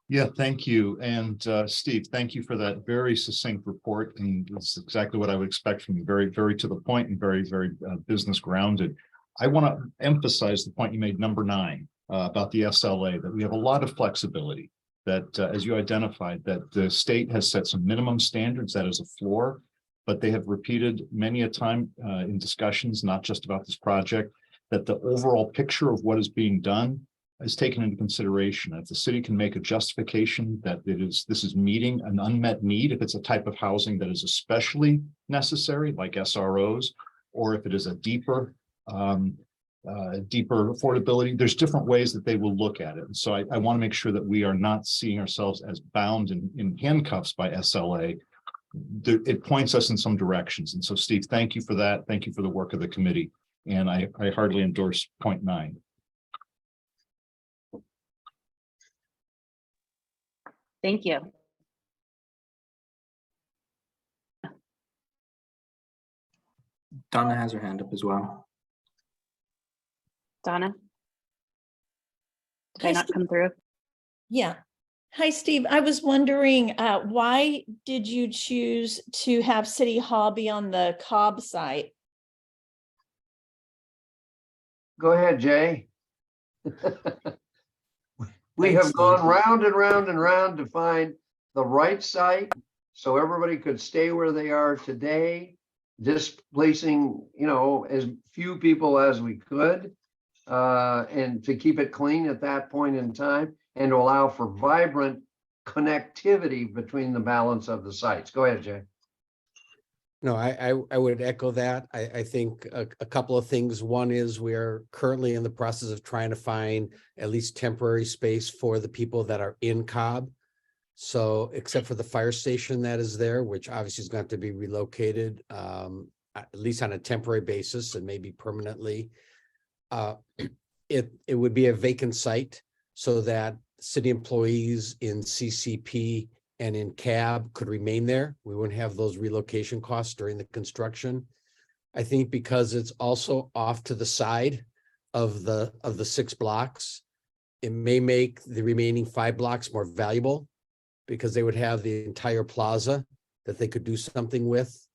Speaker 17: Yeah, thank you. And Steve, thank you for that very succinct report. And it's exactly what I would expect from you. Very, very to the point and very, very business grounded. I want to emphasize the point you made, number 9, about the SLA, that we have a lot of flexibility, that as you identified, that the state has set some minimum standards, that is a floor, but they have repeated many a time in discussions, not just about this project, that the overall picture of what is being done is taken into consideration. If the city can make a justification that this is meeting an unmet need, if it's a type of housing that is especially necessary, like SROs, or if it is a deeper affordability, there's different ways that they will look at it. And so I want to make sure that we are not seeing ourselves as bound in handcuffs by SLA. It points us in some directions. And so, Steve, thank you for that. Thank you for the work of the committee. And I heartily endorse point 9.
Speaker 2: Thank you.
Speaker 1: Donna has her hand up as well.
Speaker 2: Donna? Did I not come through?
Speaker 18: Yeah. Hi, Steve. I was wondering, why did you choose to have City Hall be on the Cobb site?
Speaker 12: Go ahead, Jay. We have gone round and round and round to find the right site so everybody could stay where they are today, displacing, as few people as we could, and to keep it clean at that point in time, and to allow for vibrant connectivity between the balance of the sites. Go ahead, Jay.
Speaker 10: No, I would echo that. I think a couple of things. One is we are currently in the process of trying to find at least temporary space for the people that are in Cobb. So except for the fire station that is there, which obviously is going to have to be relocated, at least on a temporary basis and maybe permanently. It would be a vacant site so that city employees in CCP and in CAB could remain there. We wouldn't have those relocation costs during the construction. I think because it's also off to the side of the 6 blocks, it may make the remaining 5 blocks more valuable because they would have the entire plaza that they could do something with.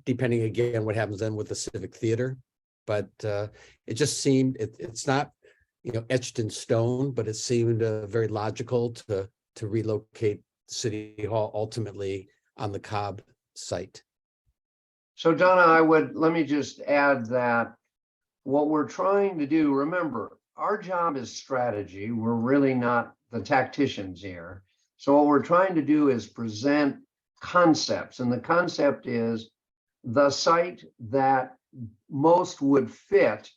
Speaker 10: Depending again what happens then with the Civic Theater. But it just seemed it's not etched in stone, but it seemed very logical to relocate City Hall ultimately on the Cobb site.
Speaker 12: So Donna, let me just add that what we're trying to do, remember, our job is strategy. We're really not the tacticians here. So what we're trying to do is present concepts, and the concept is the site that most would fit,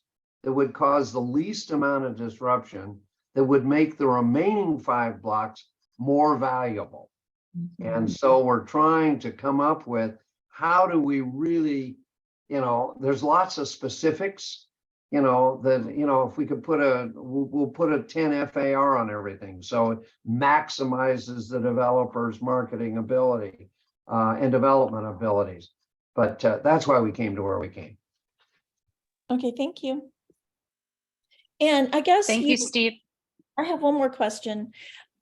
Speaker 12: that would cause the least amount of disruption, that would make the remaining 5 blocks more valuable. And so we're trying to come up with how do we really, there's lots of specifics, if we could we'll put a 10 FAR on everything. So it maximizes the developer's marketing ability and development abilities. But that's why we came to where we came.
Speaker 18: Okay, thank you. And I guess
Speaker 2: thank you, Steve.
Speaker 18: I have one more question.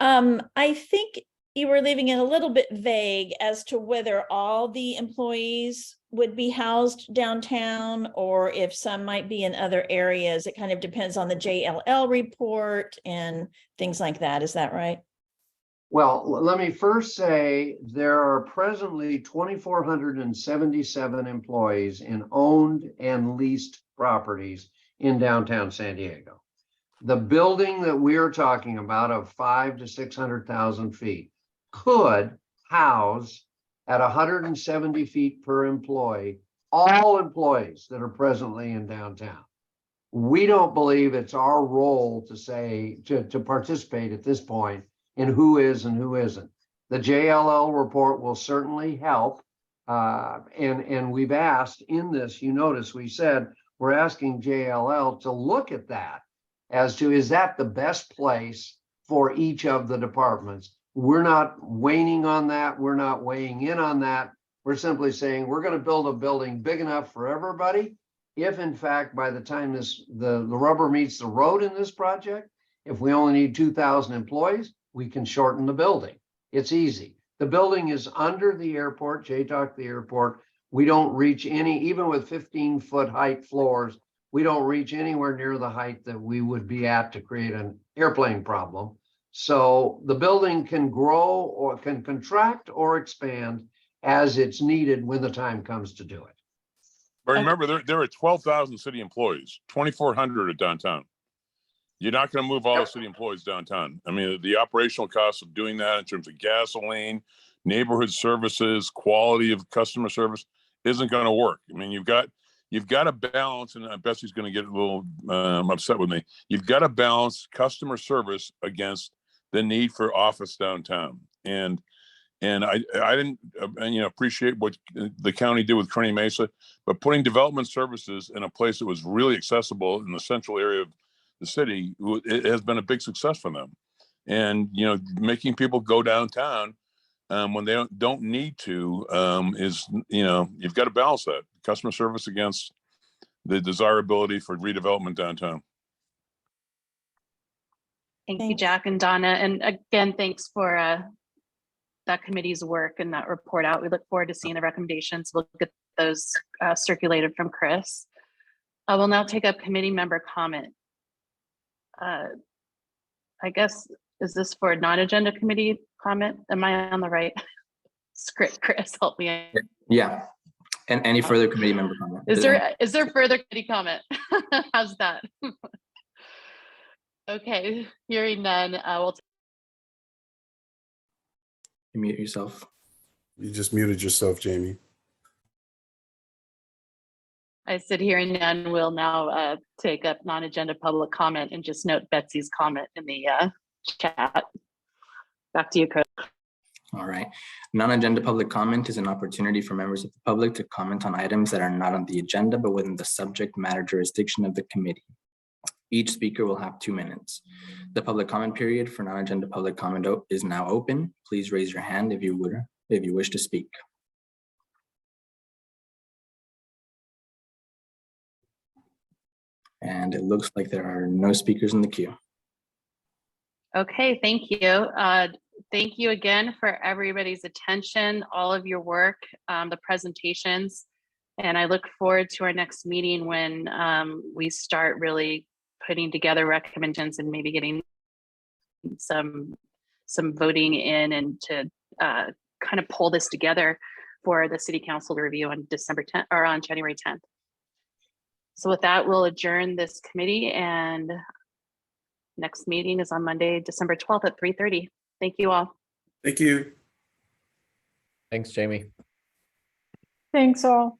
Speaker 18: I think you were leaving it a little bit vague as to whether all the employees would be housed downtown or if some might be in other areas. It kind of depends on the JLL report and things like that. Is that right?
Speaker 12: Well, let me first say there are presently 2,477 employees in owned and leased properties in downtown San Diego. The building that we are talking about of 500,000 to 600,000 feet could house at 170 feet per employee, all employees that are presently in downtown. We don't believe it's our role to say, to participate at this point in who is and who isn't. The JLL report will certainly help. And we've asked in this, you notice we said, we're asking JLL to look at that as to, is that the best place for each of the departments? We're not waning on that. We're not weighing in on that. We're simply saying we're going to build a building big enough for everybody. If in fact, by the time the rubber meets the road in this project, if we only need 2,000 employees, we can shorten the building. It's easy. The building is under the airport, JTOC, the airport. We don't reach any, even with 15-foot height floors, we don't reach anywhere near the height that we would be at to create an airplane problem. So the building can grow or can contract or expand as it's needed when the time comes to do it.
Speaker 4: But remember, there are 12,000 city employees, 2,400 at downtown. You're not going to move all the city employees downtown. I mean, the operational costs of doing that in terms of gasoline, neighborhood services, quality of customer service isn't going to work. I mean, you've got to balance, and Betsy's going to get a little upset with me. You've got to balance customer service against the need for office downtown. And I didn't appreciate what the county did with Kearny Mesa, but putting development services in a place that was really accessible in the central area of the city, it has been a big success for them. And making people go downtown when they don't need to is you've got to balance that customer service against the desirability for redevelopment downtown.
Speaker 2: Thank you, Jack and Donna. And again, thanks for that committee's work and that report out. We look forward to seeing the recommendations. We'll get those circulated from Chris. I will now take up committee member comment. I guess, is this for non-agenda committee comment? Am I on the right script, Chris? Help me.
Speaker 1: Yeah. And any further committee member comment?
Speaker 2: Is there further committee comment? How's that? Okay, hearing none, we'll
Speaker 1: You mute yourself.
Speaker 19: You just muted yourself, Jamie.
Speaker 2: I said hearing none, we'll now take up non-agenda public comment and just note Betsy's comment in the chat. Back to you, Chris.
Speaker 1: All right. Non-agenda public comment is an opportunity for members of the public to comment on items that are not on the agenda, but within the subject matter jurisdiction of the committee. Each speaker will have 2 minutes. The public comment period for non-agenda public comment is now open. Please raise your hand if you wish to speak. And it looks like there are no speakers in the queue.
Speaker 2: Okay, thank you. Thank you again for everybody's attention, all of your work, the presentations, and I look forward to our next meeting when we start really putting together recommendations and maybe getting some voting in and to kind of pull this together for the City Council to review on December 10th or on January 10th. So with that, we'll adjourn this committee, and next meeting is on Monday, December 12th at 3:30. Thank you all.
Speaker 19: Thank you.
Speaker 20: Thanks, Jamie.
Speaker 5: Thanks all.